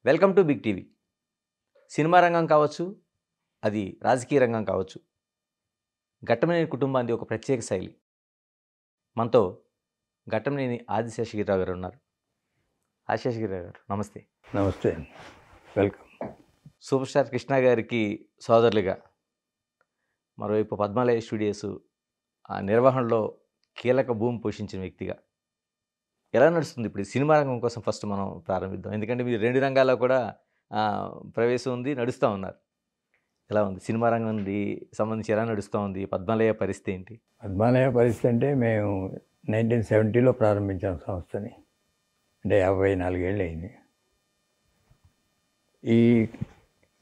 Welcome to big TV. Cinema రంగం కావచ్చు, అది రాజకీయ రంగం కావచ్చు, ఘట్టమనేని కుటుంబానికి ఒక ప్రత్యేక శైలి. మనతో ఘట్టమనేని ఆదిశేషగిరిరావు గారు ఉన్నారు. ఆదిశేషగిరిరావు గారు నమస్తే. నమస్తే, వెల్కమ్. సూపర్ స్టార్ కృష్ణ గారికి సోదరులుగా, మరోవైపు పద్మాలయ స్టూడియోస్ ఆ నిర్వహణలో కీలక భూమి పోషించిన వ్యక్తిగా ఎలా నడుస్తుంది ఇప్పుడు ఈ సినిమా రంగం కోసం ఫస్ట్ మనం ప్రారంభిద్దాం. ఎందుకంటే మీరు రెండు రంగాల్లో కూడా ప్రవేశం ఉంది, నడుస్తూ ఉన్నారు. ఎలా ఉంది సినిమా రంగం సంబంధించి ఎలా నడుస్తూ ఉంది? పద్మాలయ పరిస్థితి ఏంటి? పద్మాలయ పరిస్థితి అంటే మేము 1970లో ప్రారంభించాం సంస్థని. అంటే 54 ఏళ్ళు అయింది. ఈ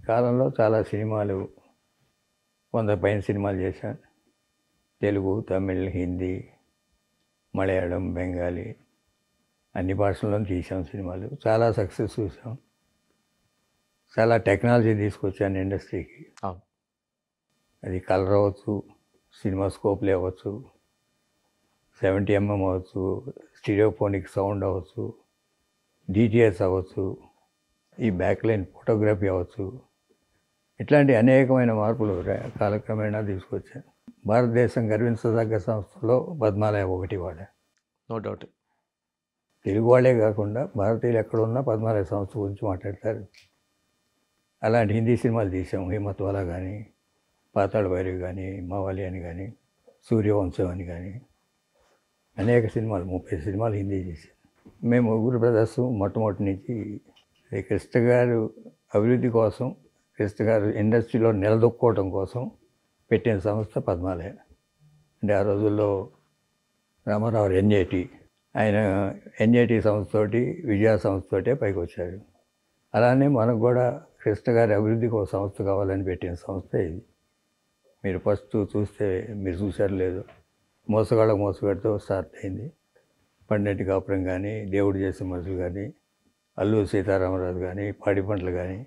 కాలంలో చాలా సినిమాలు 100 పైన సినిమాలు చేశాను. తెలుగు, తమిళ్, హిందీ, మలయాళం, బెంగాలీ అన్ని భాషల్లో తీసాం సినిమాలు. చాలా సక్సెస్ చూసాం. చాలా టెక్నాలజీ తీసుకొచ్చాను ఇండస్ట్రీకి. అవును. అది కలర్ అవ్వచ్చు, సినిమా స్కోప్లే అవ్వచ్చు, 70mm అవ్వచ్చు, స్టీరియోఫోనిక్ సౌండ్ అవ్వచ్చు, డిటిఎస్ అవ్వచ్చు, ఈ బ్యాక్లైన్ ఫోటోగ్రఫీ అవ్వచ్చు. ఇట్లాంటి అనేకమైన మార్పులు కాలక్రమేణా తీసుకొచ్చాను. భారతదేశం గర్వించదగ్గ సంస్థలో పద్మాలయ ఒకటి వాడ. No doubt. తెలుగు వాళ్ళే కాకుండా భారతీయులు ఎక్కడున్నా పద్మాలయ సంస్థ గురించి మాట్లాడతారు. అలాంటి హిందీ సినిమాలు తీసాం. హిమ్మత్వాలా కానీ, పాతాళ భైరవి కానీ, మావాలి అని కానీ, సూర్యవంశం అని కానీ అనేక సినిమాలు 30 సినిమాలు హిందీ చేశాం. మేము ముగ్గురు బ్రదర్స్ మొట్టమొదటి నుంచి కృష్ణ గారు అభివృద్ధి కోసం, కృష్ణ గారు ఇండస్ట్రీలో నిలదొక్కోవడం కోసం పెట్టిన సంస్థ పద్మాలయ. అంటే ఆ రోజుల్లో రామారావు ఎన్ఏటి, ఆయన ఎన్ఏటి సంస్థతోటి, విజయ సంస్థతోటే పైకి వచ్చారు. అలానే మనకు కూడా కృష్ణ గారి అభివృద్ధికి ఒక సంస్థ కావాలని పెట్టిన సంస్థ ఇది. మీరు ఫస్ట్ చూస్తే, మీరు చూసారు లేదు, మోసగాడితో స్టార్ట్ అయింది. పండెట్టి కాపురం కానీ, దేవుడు చేసే మనుషులు కానీ, అల్లూరి సీతారామరాజు కానీ, పాడి పంటలు కానీ,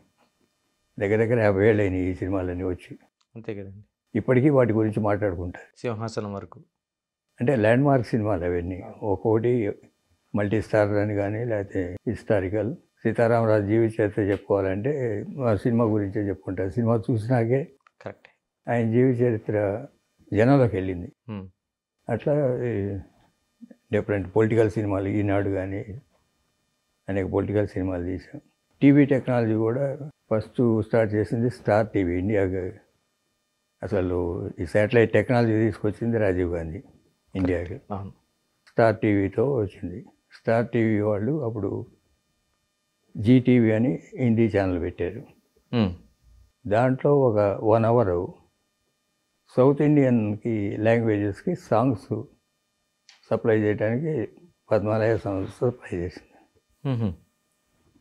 దగ్గర 50 ఏళ్ళు అయినాయి ఈ సినిమాలన్నీ వచ్చి. అంతే కదండి. ఇప్పటికీ వాటి గురించి మాట్లాడుకుంటారు. సింహాసనం వరకు అంటే ల్యాండ్ మార్క్ సినిమాలు అవన్నీ. ఒక్కొక్కటి మల్టీ స్టార్ అని కానీ, లేకపోతే హిస్టారికల్. సీతారామరాజు జీవిత చరిత్ర చెప్పుకోవాలంటే ఆ సినిమా గురించే చెప్పుకుంటారు. సినిమా చూసినాకే కరెక్ట్ ఆయన జీవిత చరిత్ర జనంలోకి వెళ్ళింది. అట్లా డిఫరెంట్ పొలిటికల్ సినిమాలు, ఈనాడు కానీ అనేక పొలిటికల్ సినిమాలు తీసాం. టీవీ టెక్నాలజీ కూడా ఫస్ట్ స్టార్ట్ చేసింది స్టార్ టీవీ. ఇండియాకి అసలు ఈ శాటిలైట్ టెక్నాలజీ తీసుకొచ్చింది రాజీవ్ గాంధీ ఇండియాకి. స్టార్ టీవీతో వచ్చింది. స్టార్ టీవీ వాళ్ళు అప్పుడు జీటీవీ అని హిందీ ఛానల్ పెట్టారు. దాంట్లో ఒక 1 అవర్ సౌత్ ఇండియన్కి లాంగ్వేజెస్కి సాంగ్స్ సప్లై చేయడానికి పద్మాలయ సంస్థ సప్లై చేసింది.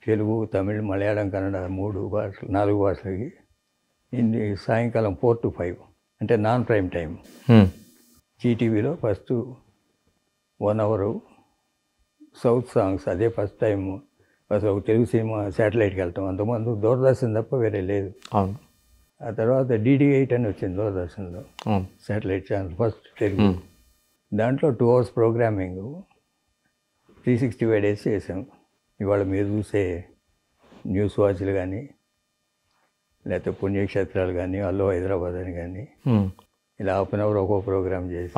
తెలుగు, తమిళ్, మలయాళం, కన్నడ 4 భాషలకి. హిందీ సాయంకాలం 4 to 5 అంటే నాన్ ప్రైమ్ టైం. జీటీవీలో ఫస్ట్ 1 అవర్ సౌత్ సాంగ్స్. అదే ఫస్ట్ టైం అసలు ఒక తెలుగు సినిమా శాటిలైట్కి వెళ్తాం. అంతకుముందు దూరదర్శన్ తప్ప వేరే లేదు. అవును. ఆ తర్వాత DD8 అని వచ్చింది దూరదర్శన్లో, శాటిలైట్ ఛానల్ ఫస్ట్ తెలుగు. దాంట్లో 2 hours ప్రోగ్రామింగ్ 365 days చేసాం. ఇవాళ మీరు చూసే న్యూస్ వాచ్లు కానీ, లేకపోతే పుణ్యక్షేత్రాలు కానీ, అల్లో హైదరాబాద్ అని కానీ, ఇలా 1/2 hour ఒక్కో ప్రోగ్రామ్ చేసి,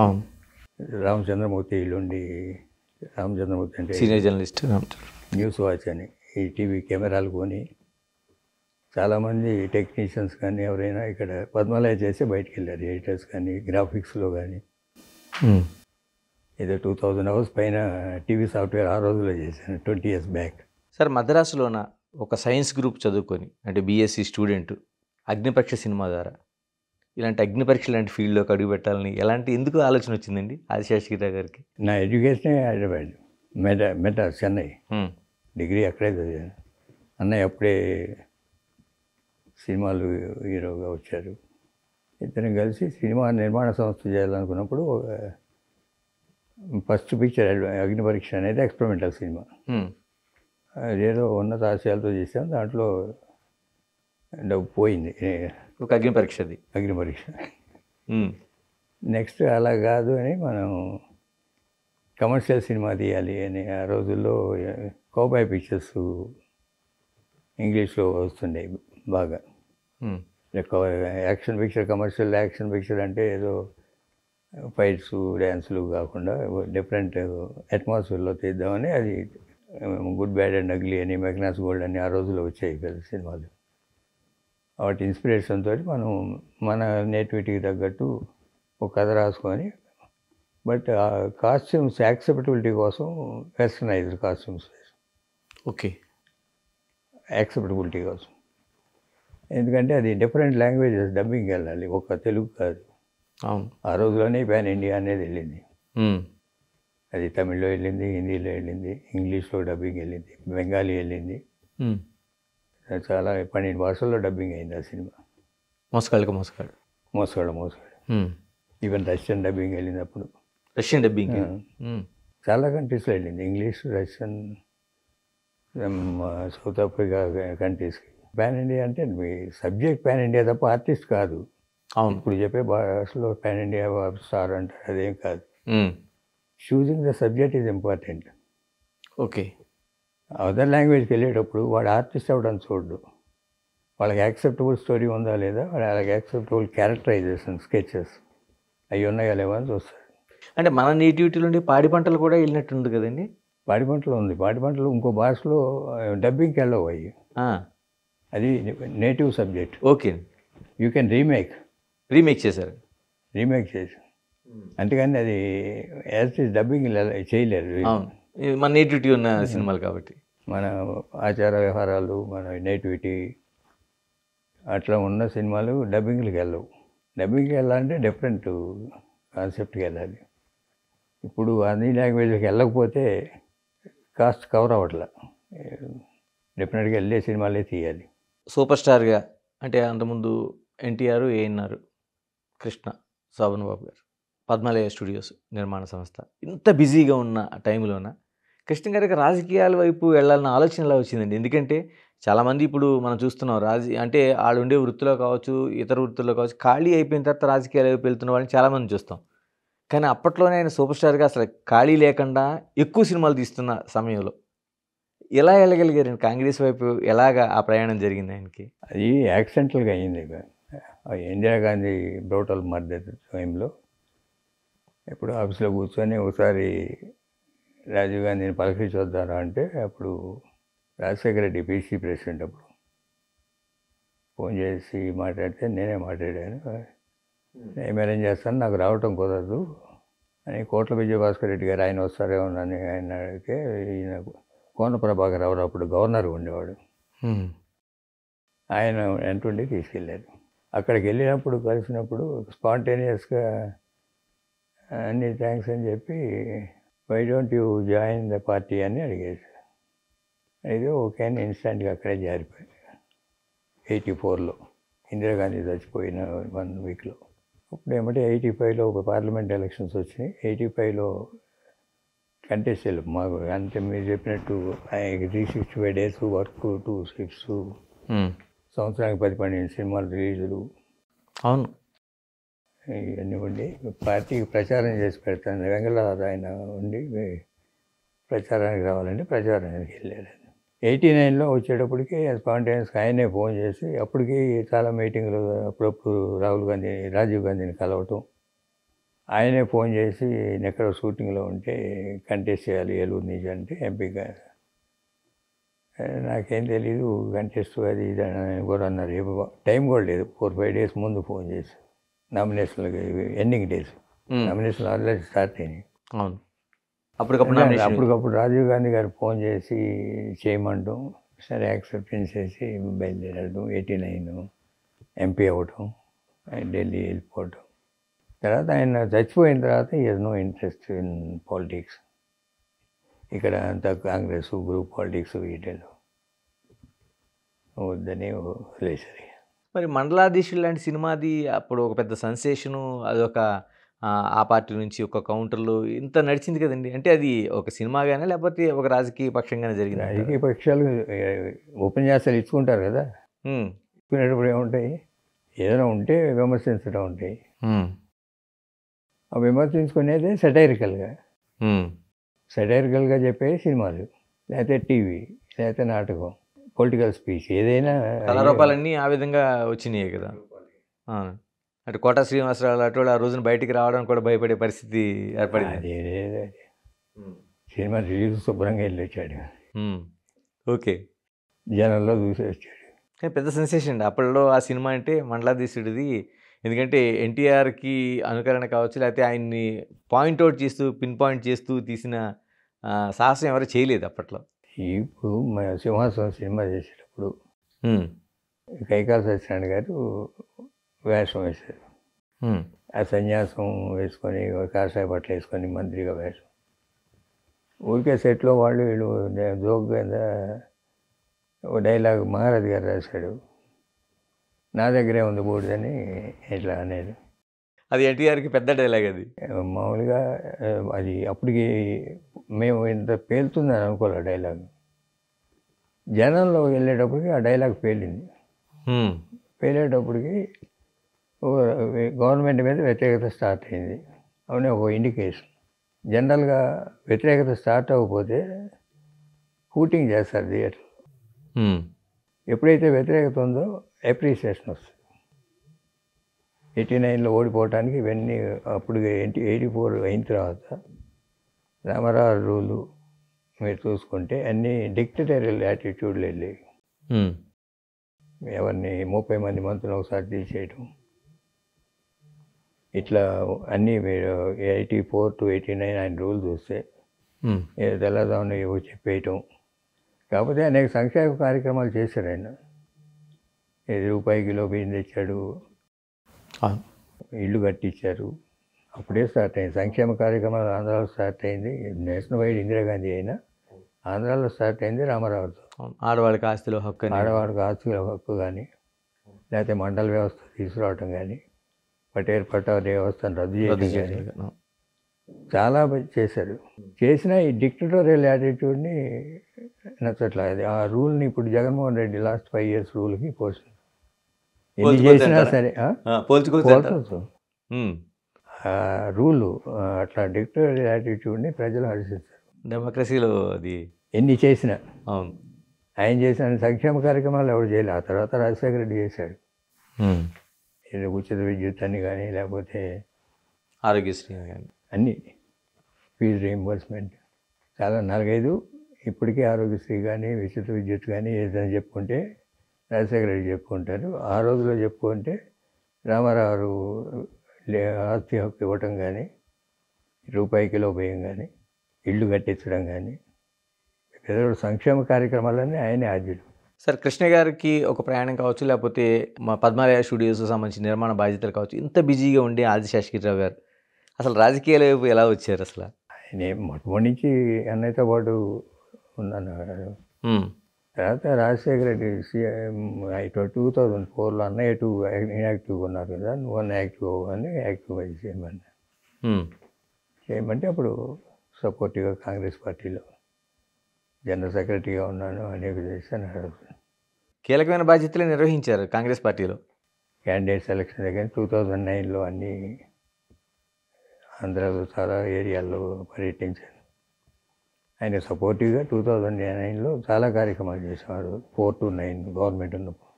రామచంద్రమూర్తి ఇల్లుండి, రామచంద్రమూర్తి అంటే సీనియర్ జర్నలిస్ట్, న్యూస్ వాచ్ అని ఈ టీవీ కెమెరాలు కొని చాలామంది టెక్నీషియన్స్ కానీ ఎవరైనా ఇక్కడ పద్మాలయ చేసి బయటికి వెళ్ళారు. ఎడిటర్స్ కానీ, గ్రాఫిక్స్లో కానీ. ఏదో 2000 hours పైన టీవీ సాఫ్ట్వేర్ ఆ రోజుల్లో చేశాను 20 years బ్యాక్. సార్, మద్రాసులోన ఒక సైన్స్ గ్రూప్ చదువుకొని, అంటే బీఎస్సీ స్టూడెంట్, అగ్నిపరీక్ష సినిమా ద్వారా ఇలాంటి అగ్నిపరీక్ష లాంటి ఫీల్డ్లోకి అడుగు పెట్టాలని ఎందుకు ఆలోచన వచ్చిందండి ఆదిశేషగిరిరావు గారికి? నా ఎడ్యుకేషనే హైదరాబాద్, మెడ్రాస్, చెన్నై. డిగ్రీ అక్కడే చదివాను. అన్నయ్య అప్పుడే సినిమాలు హీరోగా వచ్చారు. ఇద్దరం కలిసి సినిమా నిర్మాణ సంస్థ చేయాలనుకున్నప్పుడు ఫస్ట్ పిక్చర్ అగ్నిపరీక్ష అనేది ఎక్స్పెరిమెంటల్ సినిమా. అదేదో ఉన్నత ఆశయాలతో చేసాం. దాంట్లో డబ్బు పోయింది. ఒక అగ్నిపరీక్ష. నెక్స్ట్ అలా కాదు అని మనం కమర్షియల్ సినిమా తీయాలి అని ఆ రోజుల్లో కౌబాయ్ పిక్చర్స్ ఇంగ్లీష్లో వస్తుండే బాగా. Action picture, commercial action picture అంటే ఏదో ఫైట్స్ డ్యాన్సులు కాకుండా డిఫరెంట్ అట్మాస్ఫియర్లో తీద్దామని అది గుడ్ బ్యాడ్ అండ్ అగ్లీ అని, మెగ్నాస్ గోల్డ్ అని ఆ రోజుల్లో వచ్చాయి పెద్ద సినిమాలు. వాటి ఇన్స్పిరేషన్ తోటి మనం మన నేటివిటీకి తగ్గట్టు ఒక కథ రాసుకొని, బట్ ఆ కాస్ట్యూమ్స్ యాక్సెప్టబిలిటీ కోసం వెస్టర్నైజ్డ్ కాస్ట్యూమ్స్. ఓకే. యాక్సెప్టబిలిటీ కోసం, ఎందుకంటే అది డిఫరెంట్ లాంగ్వేజెస్ డబ్బింగ్ వెళ్ళాలి, ఒక తెలుగు కాదు. అవును. ఆ రోజులోనే పాన్ ఇండియా అనేది వెళ్ళింది. అది తమిళ్లో వెళ్ళింది, హిందీలో వెళ్ళింది, ఇంగ్లీష్లో డబ్బింగ్ వెళ్ళింది, బెంగాలీ వెళ్ళింది. చాలా 12 భాషల్లో డబ్బింగ్ అయింది ఆ సినిమా. మోసగాడు. ఈవెన్ రష్యన్ డబ్బింగ్ వెళ్ళింది అప్పుడు. రష్యన్ డబ్బింగ్ చాలా కంట్రీస్లో వెళ్ళింది, ఇంగ్లీష్, రష్యన్, సౌత్ ఆఫ్రికా కంట్రీస్కి. పాన్ ఇండియా అంటే మీ సబ్జెక్ట్ పాన్ ఇండియా తప్ప ఆర్టిస్ట్ కాదు. అవును. ఇప్పుడు చెప్పే భాషలో పాన్ ఇండియా స్టార్ అంటారు, అదేం కాదు. Choosing the subject is important. Okay. Other లాంగ్వేజ్కి వెళ్ళేటప్పుడు వాడు ఆర్టిస్ట్ అవ్వడం చూడు, వాళ్ళకి యాక్సెప్టబుల్ స్టోరీ ఉందా లేదా, వాళ్ళకి యాక్సెప్టబుల్ క్యారెక్టరైజేషన్ స్కెచెస్ అవి ఉన్నాయా లేవా అని చూస్తారు. అంటే మన నేటివిటీలో ఉండే పాడి పంటలు కూడా వెళ్ళినట్టుంది కదండి. పాడి పంటలు ఉంది, పాడి పంటలు ఇంకో భాషలో డబ్బింగ్కి వెళ్ళవు అవి. అది native subject. Okay. You can remake చేశారు. చేసి, అంతేగాని అది యాజ్ ఇస్ డబ్బింగ్ చేయలేరు. మన నేటివిటీ ఉన్న సినిమాలు కాబట్టి, మన ఆచార వ్యవహారాలు, మన నేటివిటీ అట్లా ఉన్న సినిమాలు డబ్బింగ్కి వెళ్ళవు. డబ్బింగ్కి వెళ్ళాలంటే డిఫరెంట్ కాన్సెప్ట్కి వెళ్ళాలి. ఇప్పుడు అన్ని లాంగ్వేజ్కి వెళ్ళకపోతే కాస్ట్ కవర్ అవ్వట్లా. డెఫినెట్గా వెళ్ళే సినిమాలే తీయాలి. సూపర్ స్టార్గా అంటే అంతకుముందు ఎన్టీఆర్, ఏఎన్ఆర్, కృష్ణ, శోభన్ బాబు గారు, పద్మాలయ స్టూడియోస్ నిర్మాణ సంస్థ, ఇంత బిజీగా ఉన్న టైంలోన కృష్ణ గారికి రాజకీయాల వైపు వెళ్ళాలన్న ఆలోచన ఎలా వచ్చిందండి? ఎందుకంటే చాలామంది ఇప్పుడు మనం చూస్తున్నాం అంటే వాళ్ళు ఉండే వృత్తిలో కావచ్చు, ఇతర వృత్తుల్లో కావచ్చు, ఖాళీ అయిపోయిన తర్వాత రాజకీయాల వైపు వెళ్తున్న వాళ్ళని చాలామంది చూస్తాం. కానీ అప్పట్లోనే ఆయన సూపర్ స్టార్గా అసలు ఖాళీ లేకుండా ఎక్కువ సినిమాలు తీస్తున్న సమయంలో ఎలా వెళ్ళగలిగారండి కాంగ్రెస్ వైపు? ఎలాగా ఆ ప్రయాణం జరిగింది ఆయనకి? అది యాక్సిడెంటల్గా అయింది. ఇందిరాగాంధీ బ్రోటల్ మర్డర్ టైంలో ఎప్పుడు ఆఫీస్లో కూర్చొని ఒకసారి రాజీవ్ గాంధీని పలకరించి వద్దారా అంటే, అప్పుడు రాజశేఖర రెడ్డి పీసీ ప్రెసిడెంట్, అప్పుడు ఫోన్ చేసి మాట్లాడితే నేనే మాట్లాడాను. నేను అరేంజ్ చేస్తాను, నాకు రావటం కుదరదు అని కోట్ల విజయభాస్కర్ రెడ్డి గారు ఆయన వస్తారేమో అని ఆయన అడిగితే, ఈయన కోన ప్రభాకర్ రావు అప్పుడు గవర్నర్ ఉండేవాడు, ఆయన వెంటుండి తీసుకెళ్ళారు. అక్కడికి వెళ్ళినప్పుడు కలిసినప్పుడు స్పాంటేనియస్గా అన్ని థ్యాంక్స్ అని చెప్పి, why don't you join the party అని అడిగేసి, అయితే ఓకే అని ఇన్స్టెంట్గా అక్కడే జారిపోయి 84లో ఇందిరాగాంధీ చచ్చిపోయిన 1 వీక్లో. ఇప్పుడు ఏమంటే 85లో పార్లమెంట్ ఎలక్షన్స్ వచ్చినాయి. 85లో కంటెస్ట్ వెళ్ళి మాకు అంటే మీరు చెప్పినట్టు 365 days వర్క్, 2 shifts, సంవత్సరానికి 10-12 సినిమాలు రిలీజులు. అవును. ఇవన్నీ ఉండి పార్టీకి ప్రచారం చేసి పెడతాను. వెంగళరావు ఆయన ఉండి ప్రచారానికి రావాలంటే ప్రచారానికి వెళ్ళాడు. 89లో వచ్చేటప్పటికి స్పాంటేనియస్గా ఆయనే ఫోన్ చేసి, అప్పటికి చాలా మీటింగ్లు, అప్పుడప్పుడు రాజీవ్ గాంధీని కలవటం, ఆయనే ఫోన్ చేసి నేను ఎక్కడ షూటింగ్లో ఉంటే కంటెస్ట్ చేయాలి ఏలూరు నుంచి అంటే ఎంపీగా. నాకేం తెలీదు కంటెస్ట్ అది ఇది అని కూడా అన్నారు. టైం కూడా లేదు, 4-5 days ముందు ఫోన్ చేసి, నామినేషన్లకి ending days, nomination already start అయినాయి. అవును. అప్పటికప్పుడు రాజీవ్ గాంధీ గారు ఫోన్ చేసి చేయమంటాం, సరే యాక్సెప్టెన్స్ చేసి బయలుదేరడం. 89 ఎంపీ అవ్వటం, ఢిల్లీ వెళ్ళిపోవటం. తర్వాత ఆయన చచ్చిపోయిన తర్వాత he has no interest in politics. ఇక్కడ అంతా కాంగ్రెస్ గ్రూప్ పాలిటిక్స్ వీటిలో వద్దని వదిలేసరి. మరి మండలాధీశులు లాంటి సినిమాది అప్పుడు ఒక పెద్ద సెన్సేషను, అదొక ఆ పార్టీ నుంచి ఒక కౌంటర్లు ఇంత నడిచింది కదండి. అంటే అది ఒక సినిమాగానే లేకపోతే ఒక రాజకీయ పక్షంగానే జరిగింది? రాజకీయ పక్షాలు ఉపన్యాసాలు ఇచ్చుకుంటారు కదా, ఇచ్చుకునేటప్పుడు ఏముంటాయి, ఏదైనా ఉంటే విమర్శించడం ఉంటాయి. ఆ విమర్శించుకునేదే సెటైరికల్గా చెప్పే సినిమాలు, లేకపోతే టీవీ, లేకపోతే నాటకం. పొలిటికల్ స్పీచ్ ఏదైనా కళారూపాలన్నీ ఆ విధంగా వచ్చినాయి కదా. అవును. అంటే కోట శ్రీనివాసరావు అటువంటి ఆ రోజున బయటికి రావడానికి కూడా భయపడే పరిస్థితి ఏర్పడింది. అదే సినిమా రిలీజ్ శుభ్రంగా వెళ్ళి వచ్చాడు, ఓకే. జనంలో చూసి వచ్చాడు. కానీ పెద్ద సెన్సేషన్ అండి అప్పట్లో ఆ సినిమా అంటే మండలాధీశుడిది. ఎందుకంటే ఎన్టీఆర్కి అనుకరణ కావచ్చు, లేకపోతే ఆయన్ని పాయింట్అవుట్ చేస్తూ పిన్ పాయింట్ చేస్తూ తీసిన సాహసం ఎవరు చేయలేదు అప్పట్లో. ఇప్పుడు మన సింహాసనం సినిమా చేసేటప్పుడు కైకాల సత్యనారాయణ గారు వేషం వేశారు. ఆ సన్యాసం వేసుకొని కాషాయ బట్టలు వేసుకొని మంత్రిగా వేషం. ఊరికే సెట్లో వాళ్ళు వీళ్ళు జోక్ కింద ఓ డైలాగ్ మహారాజు గారు రాశాడు, నా దగ్గరే ఉంది బూడిదని ఇట్లా అనేది. అది ఎన్టీఆర్కి పెద్ద డైలాగ్ అది. మామూలుగా అది అప్పటికి మేము ఇంత పేలుతుందని అనుకోలే డైలాగ్. జనంలో వెళ్ళేటప్పటికి ఆ డైలాగ్ పేలింది. పేలేటప్పటికి గవర్నమెంట్ మీద వ్యతిరేకత స్టార్ట్ అయింది. అవునే ఒక ఇండికేషన్. జనరల్గా వ్యతిరేకత స్టార్ట్ అవ్వకపోతే హూటింగ్ చేస్తారు థియేటర్. ఎప్పుడైతే వ్యతిరేకత ఉందో అప్రిసియేషన్ వస్తుంది. 89లో ఓడిపోవటానికి ఇవన్నీ అప్పుడు 84 అయిన తర్వాత రామారావు రూలు మీరు చూసుకుంటే అన్నీ డిక్టటోరియల్ యాటిట్యూడ్లు వెళ్ళి ఎవరిని 30 మంది మంత్రులు ఒకసారి తీసేయటం, ఇట్లా అన్నీ మీరు 84 to 89 ఆయన రూల్ చూస్తే తెల్లదామని ఏవో చెప్పేయటం. కాకపోతే అనేక సంక్షేమ కార్యక్రమాలు చేశాడు ఆయన. రూపాయి కిలో బియ్యం తెచ్చాడు, ఇల్లు కట్టించారు. అప్పుడే స్టార్ట్ అయింది సంక్షేమ కార్యక్రమాలు. ఆంధ్రాలో స్టార్ట్ అయింది, నేషనల్ వైడ్ ఇందిరాగాంధీ అయినా ఆంధ్రాలో స్టార్ట్ అయింది రామారావుతో. ఆడవాళ్ళకి ఆస్తిలో హక్కు, ఆడవాళ్ళకి ఆస్తిలో హక్కు కానీ, లేకపోతే మండల వ్యవస్థ తీసుకురావటం కానీ, పటేల్ పటార్ వ్యవస్థను రద్దు చేయడం కానీ చాలా చేశారు. చేసిన ఈ డిక్టటోరియల్ యాటిట్యూడ్ని నచ్చట్లా. అది ఆ రూల్ని ఇప్పుడు జగన్మోహన్ రెడ్డి లాస్ట్ 5 years రూల్కి పోస్ట్ ఎన్ని చేసినా సరే పోల్చవచ్చు. ఆ రూలు అట్లా డిక్టటోరియల్ యాటిట్యూడ్ని ప్రజలు హర్షిస్తారు. డెమోక్రసీలో అది ఎన్ని చేసినా. అవును, ఆయన చేసిన సంక్షేమ కార్యక్రమాలు ఎవరు చేయలేదు. ఆ తర్వాత రాజశేఖర రెడ్డి చేశాడు. ఏదో ఉచిత విద్యుత్ అని కానీ, లేకపోతే ఆరోగ్యశ్రీ కానీ, అన్నీ ఫీజు రీయింబర్స్మెంట్ చాలా 4-5 ఇప్పటికీ ఆరోగ్యశ్రీ కానీ, ఉచిత విద్యుత్ కానీ ఏదైనా చెప్పుకుంటే రాజశేఖర రెడ్డి చెప్పుకుంటారు. ఆ రోజులో చెప్పుకుంటే రామారావు ఆస్తి హక్కు ఇవ్వటం కానీ, రూపాయి కిలో బియ్యం కానీ, ఇళ్ళు కట్టించడం కానీ, ఏదో సంక్షేమ కార్యక్రమాలన్నీ ఆయనే ఆద్యుడు. సార్, కృష్ణ గారికి ఒక ప్రయాణం కావచ్చు, లేకపోతే మా పద్మాలయ స్టూడియోస్ సంబంధించిన నిర్మాణ బాధ్యతలు కావచ్చు, ఇంత బిజీగా ఉండే ఆదిశేషగిరిరావు గారు అసలు రాజకీయాల వైపు ఎలా వచ్చారు? అసలు ఆయన మొట్టమొదటి నుంచి అన్నయ్యతో పాటు ఉన్నాను. తర్వాత రాజశేఖర రెడ్డి 2004లో అన్నయ్య 2 ఇన్యాక్టివ్గా ఉన్నారు కదా, నువ్వు అన్న యాక్టివ్ అవ్వని యాక్టివ్గా చేయమంటే అప్పుడు సపోర్టివ్గా కాంగ్రెస్ పార్టీలో జనరల్ సెక్రటరీగా ఉన్నాను. అనేక చేశాను. కీలకమైన బాధ్యతలు నిర్వహించారు కాంగ్రెస్ పార్టీలో. క్యాండిడేట్ సెలక్షన్ దగ్గర 2009లో అన్నీ ఆంధ్రాలో చాలా ఏరియాల్లో పర్యటించాను. ఆయన సపోర్టివ్గా 2009లో చాలా కార్యక్రమాలు చేసేవారు. 4 to 9 గవర్నమెంట్ ఉన్నప్పుడు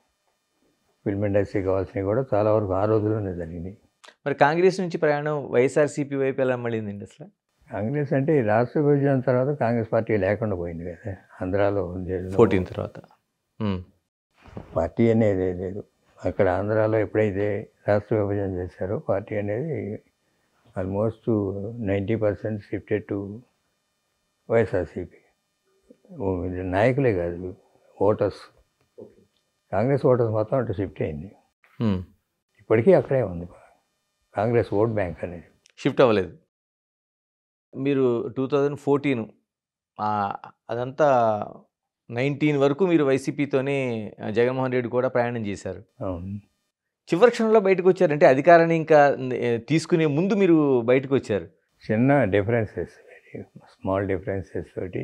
ఫిల్మ్ ఇండస్ట్రీ కావాల్సినవి కూడా చాలా వరకు ఆ రోజుల్లోనే జరిగినాయి. మరి కాంగ్రెస్ నుంచి ప్రయాణం వైఎస్ఆర్సీపీ వైపు ఎలా మళ్ళీందండి? అసలు కాంగ్రెస్ అంటే ఈ రాష్ట్ర విభజన తర్వాత కాంగ్రెస్ పార్టీ లేకుండా పోయింది కదా ఆంధ్రాలో. 14 తర్వాత పార్టీ అనేది లేదు. అక్కడ ఆంధ్రాలో ఎప్పుడైతే రాష్ట్ర విభజన చేశారో పార్టీ అనేది ఆల్మోస్ట్ 90% షిఫ్టెడ్ టు వైఎస్ఆర్సీపీ. నాయకులే కాదు, ఓటర్స్, కాంగ్రెస్ ఓటర్స్ మొత్తం అటు షిఫ్ట్ అయింది. ఇప్పటికీ అక్కడే ఉంది కాంగ్రెస్ ఓట్ బ్యాంక్ అనేది, షిఫ్ట్ అవ్వలేదు. మీరు 2014 అదంతా 19 వరకు మీరు వైసీపీతోనే, జగన్మోహన్ రెడ్డి కూడా ప్రయాణం చేశారు. చివరి క్షణంలో బయటకు వచ్చారంటే అధికారాన్ని ఇంకా తీసుకునే ముందు మీరు బయటకు వచ్చారు. చిన్న డిఫరెన్సెస్, స్మాల్ డిఫరెన్సెస్ తోటి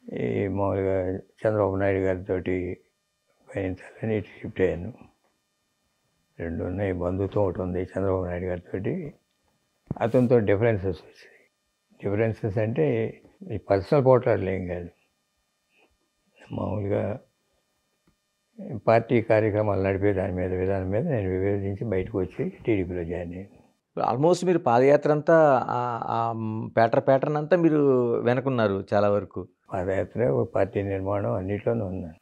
ఈ మామూలుగా చంద్రబాబు నాయుడు గారితో పయనించాలని ఇటు షిఫ్ట్ అయ్యాను. 2 ఉన్నాయి, బంధుత్వం ఒకటి ఉంది చంద్రబాబు నాయుడు గారితో. అతనితో డిఫరెన్సెస్ వచ్చాయి. డిఫరెన్సెస్ అంటే ఈ పర్సనల్ పోట్లాడలు ఏం కాదు. మామూలుగా పార్టీ కార్యక్రమాలు నడిపే దాని మీద విధానం మీద నేను విభేదించి బయటకు వచ్చి టీడీపీలో జాయిన్ అయ్యాను. ఆల్మోస్ట్ మీరు పాదయాత్ర అంతా ప్యాటర్న్ అంతా మీరు వెనకున్నారు చాలా వరకు. పాదయాత్ర, పార్టీ నిర్మాణం అన్నిట్లోనూ ఉన్నాను.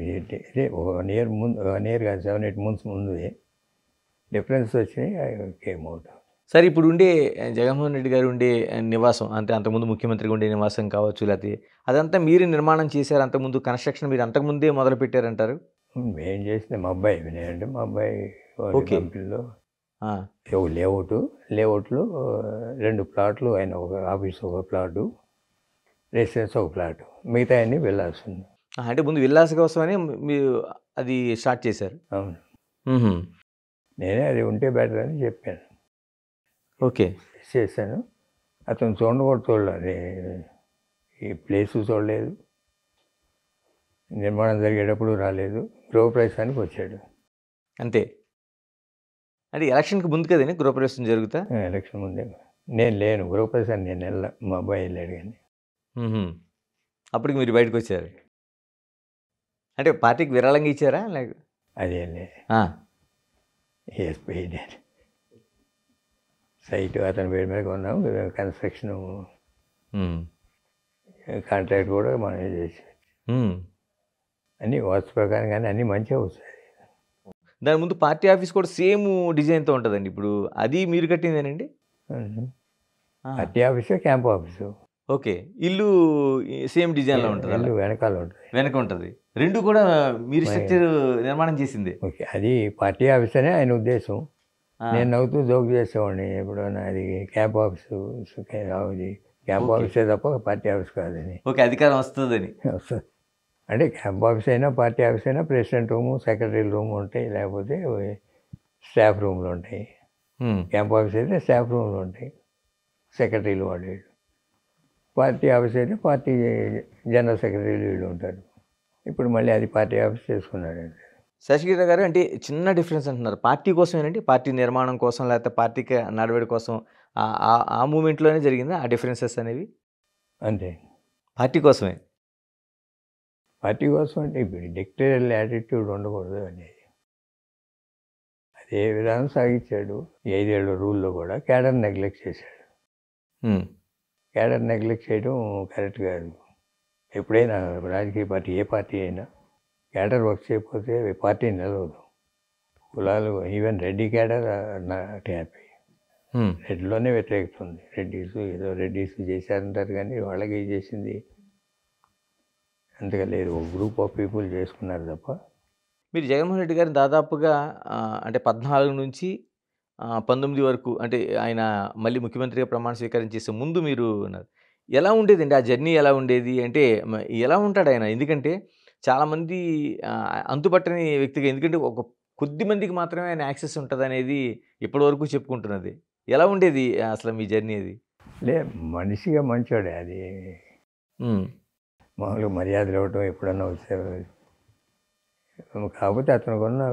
ఇదే 1 ఇయర్ ముందు, 1 ఇయర్ కాదు 7-8 మంత్స్ ముందు డిఫరెన్స్ వచ్చినాయి. I came out. సరే, ఇప్పుడు ఉండే జగన్మోహన్ రెడ్డి గారు ఉండే నివాసం, అంటే అంతకుముందు ముఖ్యమంత్రిగా ఉండే నివాసం కావచ్చు, లేకపోతే అదంతా మీరు నిర్మాణం చేశారు? అంతకుముందు కన్స్ట్రక్షన్ మీరు అంతకుముందే మొదలు పెట్టారంటారు? మేము చేసింది మా అబ్బాయి నేనంటే మా అబ్బాయి ఓకే. కంపెనీలో లేఅవుట్లో 2 ప్లాట్లు, ఆయన ఒక ఆఫీస్ ఒక ప్లాటు, రెసిడెన్స్ ఒక ప్లాటు, మిగతా అన్నీ వెళ్ళాల్సింది. అంటే ముందు విల్లాస్ కోసమని మీరు అది స్టార్ట్ చేశారు? అవును. నేనే అది ఉంటే బెటర్ అని చెప్పాను. ఓకే. చేశాను. అతను చూడలేదు, ఈ ప్లేసు చూడలేదు, నిర్మాణం జరిగేటప్పుడు రాలేదు, గృహప్రవేశానికి వచ్చాడు. అంతే. అంటే ఎలక్షన్కి ముందు కదండి గృహప్రవేశం జరుగుతా? ఎలక్షన్ ముందే. నేను లేను గృహప్రవేశాన్ని, నేను వెళ్ళా, మా అబ్బాయి వెళ్ళాడు. కానీ అప్పటికి మీరు బయటకు వచ్చారు. అంటే పార్టీకి విరాళంగా ఇచ్చారా? లేక అదేలే ఎస్పీ సైట్ అతని పేరు మీద కొన్నాం. కన్స్ట్రక్షన్ కాంట్రాక్ట్ కూడా మనమే చేసి అన్నీ వాస్తు ప్రకారం, కానీ అన్నీ మంచిగా వస్తాయి. దాని ముందు పార్టీ ఆఫీస్ కూడా సేమ్ డిజైన్తో ఉంటుందండి. ఇప్పుడు అది మీరు కట్టిందేనండి? Party office, camp office. Okay. ఇల్లు సేమ్ డిజైన్లో ఉంటుంది? ఇల్లు వెనకాల ఉంటుంది. వెనక ఉంటుంది. 2 కూడా మీరు స్ట్రక్చర్ నిర్మాణం చేసింది? ఓకే. అది పార్టీ ఆఫీస్ అనే ఆయన ఉద్దేశం. నేను నవ్వుతూ జోక్ చేసేవాడిని ఎప్పుడన్నా, అది క్యాంప్ ఆఫీసు, క్యాంప్ ఆఫీసే తప్ప పార్టీ ఆఫీస్ కాదని. ఓకే, అధికారం వస్తుందని. వస్తుంది. అంటే క్యాంప్ ఆఫీస్ అయినా పార్టీ ఆఫీస్ అయినా ప్రెసిడెంట్ రూము, సెక్రటరీ రూమ్ ఉంటాయి, లేకపోతే స్టాఫ్ రూమ్లు ఉంటాయి. క్యాంప్ ఆఫీస్ అయితే స్టాఫ్ రూమ్లు ఉంటాయి, సెక్రటరీలు వాళ్ళు. పార్టీ ఆఫీస్ అయితే పార్టీ జనరల్ సెక్రటరీలు వీళ్ళు ఉంటారు. ఇప్పుడు మళ్ళీ అది పార్టీ ఆఫీస్ చేసుకున్నాడు. శశిగిరి గారు, అంటే చిన్న డిఫరెన్స్ అంటున్నారు. పార్టీ కోసమేనండి? పార్టీ నిర్మాణం కోసం, లేకపోతే పార్టీకి నడవడి కోసం ఆ మూమెంట్లోనే జరిగిందా ఆ డిఫరెన్సెస్ అనేవి? అంతే, పార్టీ కోసమే. పార్టీ కోసం అంటే ఇప్పుడు డిక్టేరియల్ యాటిట్యూడ్ ఉండకూడదు అనేది. అదే విధానం సాగించాడు. 5 ఏళ్ళ రూల్లో కూడా క్యాడర్ నెగ్లెక్ట్ చేశాడు. క్యాడర్ నెగ్లెక్ట్ చేయడం కరెక్ట్ కాదు. ఎప్పుడైనా రాజకీయ పార్టీ, ఏ పార్టీ అయినా క్యాడర్ వర్క్ చేయకపోతే పార్టీ నిలవదు. కులాలు, even Reddy cadre not happy. రెడ్డిలోనే వ్యతిరేకత ఉంది. రెడ్డిస్ చేశారంటారు, కానీ వాళ్ళకి చేసింది అంతగా లేదు. ఒక గ్రూప్ ఆఫ్ పీపుల్ చేసుకున్నారు తప్ప. మీరు జగన్మోహన్ రెడ్డి గారిని దాదాపుగా అంటే 14 నుంచి 19 వరకు, అంటే ఆయన మళ్ళీ ముఖ్యమంత్రిగా ప్రమాణ స్వీకారం చేసే ముందు మీరు ఉన్నారు. ఎలా ఉండేదండి ఆ జర్నీ? ఎలా ఉండేది అంటే ఎలా ఉంటాడు ఆయన? ఎందుకంటే చాలామంది అంతుపట్టని వ్యక్తిగా, ఎందుకంటే ఒక కొద్ది మందికి మాత్రమే ఆయన యాక్సెస్ ఉంటుంది అనేది ఇప్పటివరకు చెప్పుకుంటున్నది. ఎలా ఉండేది అసలు మీ జర్నీ అది? మనిషిగా మంచోడే. అది మామూలుగా మర్యాదలు ఇవ్వటం ఎప్పుడన్నా వచ్చారు. కాకపోతే అతనికి ఉన్న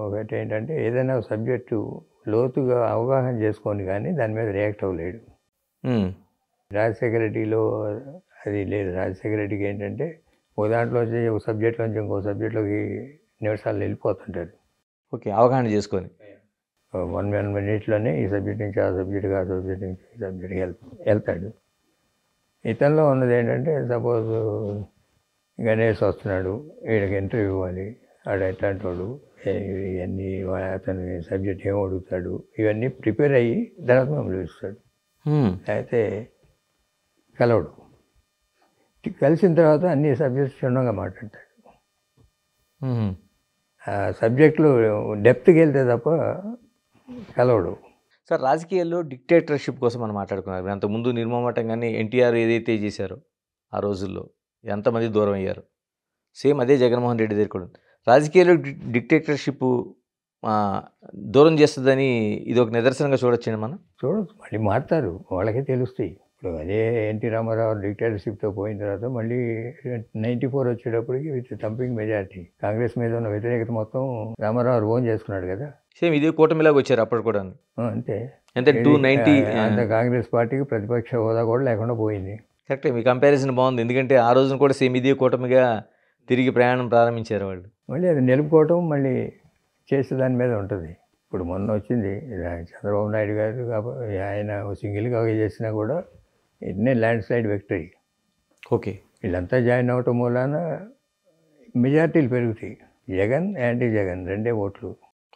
ఒకటి ఏంటంటే, ఏదైనా సబ్జెక్టు లోతుగా అవగాహన చేసుకొని కానీ దాని మీద రియాక్ట్ అవ్వలేడు. రాజశేఖర రెడ్డిలో అది లేదు. రాజశేఖర రెడ్డికి ఏంటంటే, ఒక దాంట్లోంచి ఒక సబ్జెక్ట్లోంచి ఇంకో సబ్జెక్ట్లోకి నిమిషాలు వెళ్ళిపోతుంటారు. ఓకే, అవగాహన చేసుకొని 1 మినిట్లోనే ఈ సబ్జెక్ట్ నుంచి ఆ సబ్జెక్ట్కి, ఆ సబ్జెక్ట్ నుంచి ఈ సబ్జెక్ట్కి వెళ్తాడు. ఇతనిలో ఉన్నది ఏంటంటే, సపోజ్ గణేష్ వస్తున్నాడు, వీడికి ఇంటర్వ్యూ ఇవ్వాలి, ఆడు ఎట్లాంటి వాడు, ఇవన్నీ అతని సబ్జెక్ట్ ఏం అడుగుతాడు, ఇవన్నీ ప్రిపేర్ అయ్యి తర్వాత మమ్మల్ని పిలుస్తాడు. అయితే కలవడు. కలిసిన తర్వాత అన్ని సబ్జెక్ట్స్ క్షుణ్ణంగా మాట్లాడతాడు. ఆ సబ్జెక్టులు డెప్త్కి వెళ్తే తప్ప కలవడు. సార్, రాజకీయాల్లో డిక్టేటర్షిప్ కోసం మనం మాట్లాడుకున్నారు. అంతకుముందు నిర్మమాటంగానే ఎన్టీఆర్ ఏదైతే చేశారో ఆ రోజుల్లో ఎంతమంది దూరం అయ్యారు, సేమ్ అదే జగన్మోహన్ రెడ్డి దగ్గర కూడా రాజకీయాల్లో డిక్టేటర్షిప్ దూరం చేస్తుందని ఇది ఒక నిదర్శనంగా చూడొచ్చండి మనం. చూడవచ్చు, మళ్ళీ మారుతారు, వాళ్ళకే తెలుస్తాయి. ఇప్పుడు అదే ఎన్టీ రామారావు డిక్టేటర్షిప్తో పోయిన తర్వాత మళ్ళీ 94 వచ్చేటప్పటికి విత్ థంపింగ్ మెజారిటీ కాంగ్రెస్ మీద ఉన్న వ్యతిరేకత మొత్తం రామారావు ఓన్ చేసుకున్నాడు కదా. సేమ్ ఇదే కూటమిలాగా వచ్చారు అప్పుడు కూడా. అంతే. అంటే 290 అంత కాంగ్రెస్ పార్టీకి ప్రతిపక్ష హోదా కూడా లేకుండా పోయింది. కరెక్టే. మీ కంపారిజన్ బాగుంది. ఎందుకంటే ఆ రోజున కూడా సేమ్ ఇదే కూటమిగా తిరిగి ప్రయాణం ప్రారంభించారు వాళ్ళు. మళ్ళీ అది నిలుపుకోవటం మళ్ళీ చేసే దాని మీద ఉంటుంది. ఇప్పుడు మొన్న వచ్చింది చంద్రబాబు నాయుడు గారు ఆయన సింగిల్గా చేసినా కూడా ఇట్నే ల్యాండ్ స్లైడ్ విక్టరీ. ఓకే. వీళ్ళంతా జాయిన్ అవ్వటం మూలాన మెజార్టీలు పెరుగుతాయి. జగన్, యాంటీ జగన్ రెండే ఓట్లు.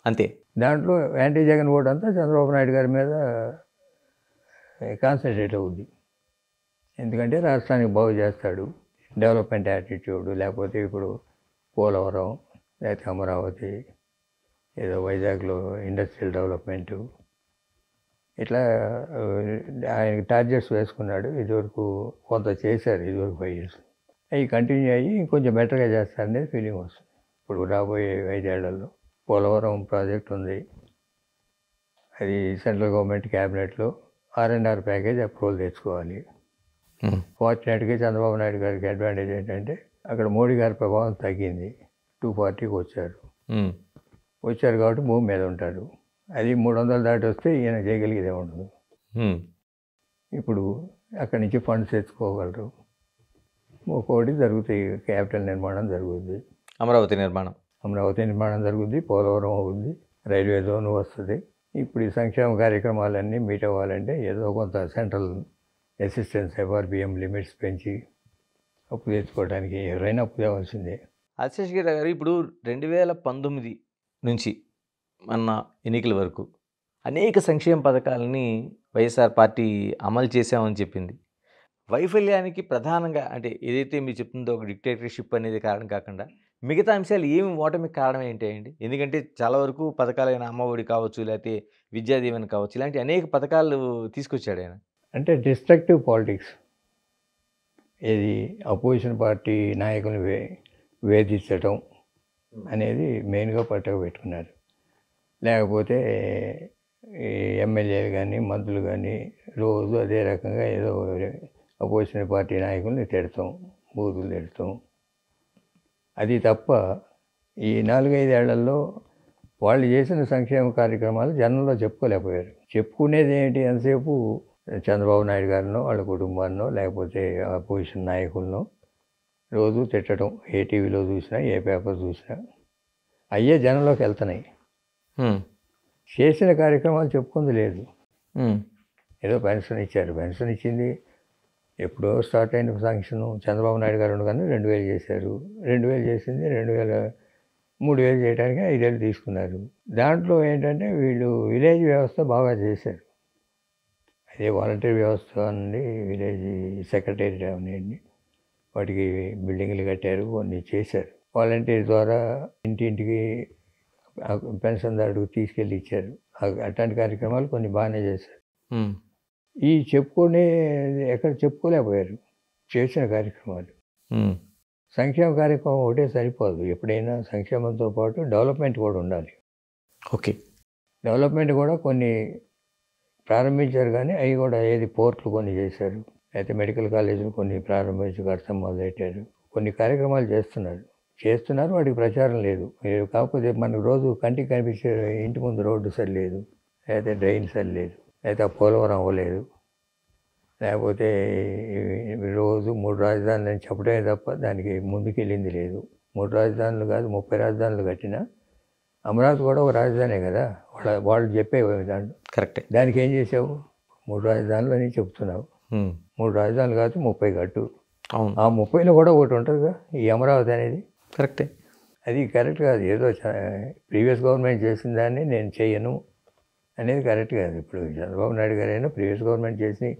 అంతే. దాంట్లో యాంటీ జగన్ ఓటు అంతా చంద్రబాబు నాయుడు గారి మీద కాన్సన్ట్రేట్ అవుద్ది. ఎందుకంటే రాష్ట్రానికి బాగు చేస్తాడు, డెవలప్మెంట్ యాటిట్యూడ్, లేకపోతే ఇప్పుడు పోలవరం, లేకపోతే అమరావతి, ఏదో వైజాగ్లో ఇండస్ట్రియల్ డెవలప్మెంటు, ఇట్లా ఆయనకి టార్గెట్స్ వేసుకున్నాడు. ఇదివరకు కొంత చేశారు, ఇదివరకు 5 years. అవి కంటిన్యూ అయ్యి ఇంకొంచెం బెటర్గా చేస్తారనేది ఫీలింగ్ వస్తుంది. ఇప్పుడు రాబోయే 5 ఏళ్లలో పోలవరం ప్రాజెక్ట్ ఉంది. అది సెంట్రల్ గవర్నమెంట్ క్యాబినెట్లో R&R ప్యాకేజ్ అప్రూవల్ తెచ్చుకోవాలి. ఫార్చునేట్గా చంద్రబాబు నాయుడు గారికి అడ్వాంటేజ్ ఏంటంటే అక్కడ మోడీ గారి ప్రభావం తగ్గింది. 240కి వచ్చారు కాబట్టి భూమి మీద ఉంటారు. అది 300 దాటి వస్తే ఈయన చేయగలిగేదే ఉండదు. ఇప్పుడు అక్కడి నుంచి ఫండ్స్ తెచ్చుకోగలరు. ఒక్కొక్కటి జరుగుతాయి. క్యాపిటల్ నిర్మాణం జరుగుద్ది, అమరావతి నిర్మాణం జరుగుద్ది, పోలవరం అవుద్ది, రైల్వే జోన్ వస్తుంది. ఇప్పుడు ఈ సంక్షేమ కార్యక్రమాలన్నీ మీట్ అవ్వాలంటే ఏదో కొంత సెంట్రల్ అసిస్టెన్స్ FRBM లిమిట్స్ పెంచి అప్పు తెచ్చుకోవడానికి ఎవరైనా అప్పు తేవాల్సిందే. ఆశీష్ గారు ఇప్పుడు 2019 నుంచి మన ఎన్నికల వరకు అనేక సంక్షేమ పథకాలని వైఎస్ఆర్ పార్టీ అమలు చేశామని చెప్పింది. వైఫల్యానికి ప్రధానంగా అంటే ఏదైతే మీరు చెప్తుందో ఒక డిక్టేటర్షిప్ అనేది కారణం కాకుండా మిగతా అంశాలు ఏమి ఓటమికి కారణం ఏంటండి? ఎందుకంటే చాలా వరకు పథకాలైన అమ్మఒడి కావచ్చు, లేకపోతే విద్యా దీవెన కావచ్చు, ఇలాంటి అనేక పథకాలు తీసుకొచ్చాడు ఆయన. అంటే డిస్ట్రక్టివ్ పాలిటిక్స్, ఏది అపోజిషన్ పార్టీ నాయకులను వేధించటం అనేది మెయిన్గా పట్టుకు పెట్టుకున్నారు. లేకపోతే ఎమ్మెల్యేలు కానీ మంత్రులు కానీ రోజు అదే రకంగా ఏదో అపోజిషన్ పార్టీ నాయకుల్ని తిడతాం, బూతులు తిడతాం. అది తప్ప ఈ 4-5 ఏళ్లలో వాళ్ళు చేసిన సంక్షేమ కార్యక్రమాలు జనంలో చెప్పుకోలేకపోయారు. చెప్పుకునేది ఏంటి? ఎంతసేపు చంద్రబాబు నాయుడు గారినో వాళ్ళ కుటుంబాన్నో లేకపోతే అపోజిషన్ నాయకులను రోజు తిట్టడం. ఏ టీవీలో చూసినా, ఏ పేపర్ చూసినా అయ్యే జనంలోకి వెళ్తున్నాయి. చేసిన కార్యక్రమాలు చెప్పుకుంది లేదు. ఏదో పెన్షన్ ఇచ్చారు, పెన్షన్ ఇచ్చింది ఎప్పుడో స్టార్ట్ అయిన శాంక్షన్. చంద్రబాబు నాయుడు గారు ఉండగానే 2000 చేశారు. 2000 చేసింది 3000 చేయడానికి 5 ఏళ్ళు తీసుకున్నారు. దాంట్లో ఏంటంటే వీళ్ళు విలేజ్ వ్యవస్థ బాగా చేశారు. అదే వాలంటీర్ వ్యవస్థ నుండి విలేజ్ సెక్రటరీ అవన్నీ వాటికి బిల్డింగ్లు కట్టారు, కొన్ని చేశారు. వాలంటీర్ ద్వారా ఇంటింటికి పెన్షన్దారుడికి తీసుకెళ్ళి ఇచ్చారు. అట్లాంటి కార్యక్రమాలు కొన్ని బాగానే చేశారు. ఈ చెప్పుకునే ఎక్కడ చెప్పుకోలేకపోయారు చేసిన కార్యక్రమాలు. సంక్షేమ కార్యక్రమం ఒకటే సరిపోదు. ఎప్పుడైనా సంక్షేమంతో పాటు డెవలప్మెంట్ కూడా ఉండాలి. ఓకే. డెవలప్మెంట్ కూడా కొన్ని ప్రారంభించారు, కానీ అవి కూడా ఏది పోర్ట్లు కొన్ని చేశారు, అయితే మెడికల్ కాలేజీలు కొన్ని ప్రారంభించి కడతాం మొదలెట్టారు. కొన్ని కార్యక్రమాలు చేస్తున్నారు, వాటికి ప్రచారం లేదు. కాకపోతే మనకు రోజు కంటికి కనిపించే ఇంటి ముందు రోడ్డు సరిలేదు, లేకపోతే డ్రైన్ సరిలేదు, లేకపోతే పోలవరం అవ్వలేదు, లేకపోతే రోజు 3 రాజధానులు అని చెప్పడమే తప్ప దానికి ముందుకు వెళ్ళింది లేదు. 3 రాజధానులు కాదు 30 రాజధానులు కట్టినా అమరావతి కూడా ఒక రాజధానే కదా. వాళ్ళు చెప్పే దాంట్లో కరెక్టే. దానికి ఏం చేసావు? 3 రాజధానులు అని చెప్తున్నావు. 3 రాజధానులు కాదు 30 కట్టు. ఆ 30లో కూడా ఒకటి ఉంటుందిగా ఈ అమరావతి అనేది. కరెక్టే. అది కరెక్ట్ కాదు. ఏదో ప్రీవియస్ గవర్నమెంట్ చేసిన దాన్ని నేను చేయను అనేది కరెక్ట్ కాదు. ఇప్పుడు చంద్రబాబు నాయుడు గారైనా ప్రీవియస్ గవర్నమెంట్ చేసి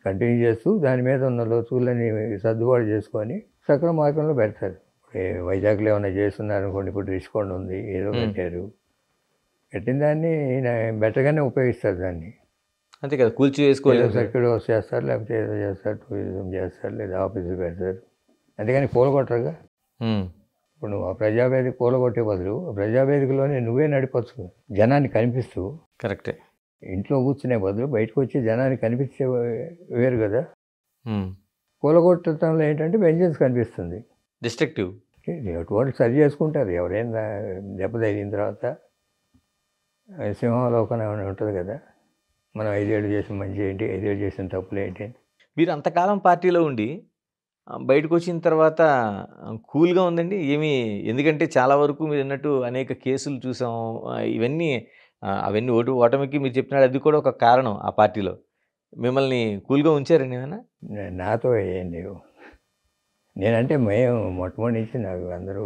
కంటిన్యూ చేస్తూ దాని మీద ఉన్న లోతులని సర్దుబాటు చేసుకొని సక్రమ మార్గంలో పెడతారు. వైజాగ్లో ఏమైనా చేస్తున్నారు అనుకోండి, ఇప్పుడు రిషికొండ ఉంది, ఏదో కట్టారు. కట్టిన దాన్ని బెటర్గానే ఉపయోగిస్తారు దాన్ని. అంతే కదా, కూల్చి వేసుకోలేదు. సర్క్యూట్ హౌస్ చేస్తారు, లేకపోతే ఏదో చేస్తారు, టూరిజం చేస్తారు, లేదా ఆఫీసులు పెడతారు. అంతేగాని కూలగొట్టరుగా. ఇప్పుడు నువ్వు ఆ ప్రజావేదిక కూలగొట్టే బదులు ప్రజావేదికలోనే నువ్వే నడిపొచ్చు, జనాన్ని కనిపిస్తూ. కరెక్టే. ఇంట్లో కూర్చునే బదులు బయటకు వచ్చి జనాన్ని కనిపించే వేరు కదా. కూలగొట్టడంలో ఏంటంటే వెంజెన్స్ కనిపిస్తుంది, డిస్ట్రక్టివ్. అటువంటి సరి చేసుకుంటారు ఎవరైనా. దెబ్బ తగిలిన తర్వాత సింహావలోకనం ఏమైనా ఉంటుంది కదా, మనం 5 ఏళ్ళు చేసిన మంచి ఏంటి, 5 ఏళ్ళు చేసిన తప్పులు ఏంటి. మీరు అంతకాలం పార్టీలో ఉండి బయటకొచ్చిన తర్వాత కూల్‌గా ఉందండి? ఎందుకంటే చాలా వరకు మీరన్నట్టు అనేక కేసులు చూసాం. ఇవన్నీ అవన్నీ ఓటమికి మీరు చెప్పినట్టు అది కూడా ఒక కారణం ఆ పార్టీలో. మిమ్మల్ని కూల్‌గా ఉంచారండి ఏమైనా? నాతో ఏం లేవు. నేనంటే మేము మొట్టమొదటి నుంచి నాకు అందరూ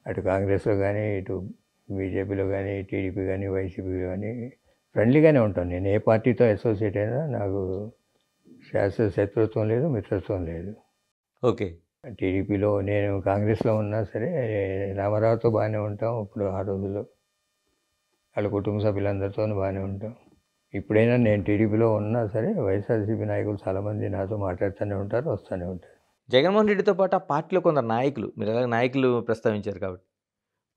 అటు కాంగ్రెస్‌లో గానీ, ఇటు బీజేపీలో గానీ, టీడీపీ గానీ, వైసీపీలో గానీ ఫ్రెండ్లీగానే ఉంటాను. నేను ఏ పార్టీతో అసోసియేట్ అయినా నాకు శాశ్వత శత్రుత్వం లేదు, మిత్రత్వం లేదు. ఓకే. టీడీపీలో నేను కాంగ్రెస్‌లో ఉన్నా సరే రామారావుతో బాగానే ఉంటాం. ఇప్పుడు ఆ రోజుల్లో వాళ్ళ కుటుంబ సభ్యులందరితోనూ బాగానే ఉంటాం. ఇప్పుడైనా నేను టీడీపీలో ఉన్నా సరే వైఎస్ఆర్సీపీ నాయకులు చాలామంది నాతో మాట్లాడుతూనే ఉంటారు, వస్తూనే ఉంటారు. జగన్మోహన్ రెడ్డితో పాటు ఆ పార్టీలో కొందరు నాయకులు మీరు ఎలాగ నాయకులు ప్రస్తావించారు కాబట్టి,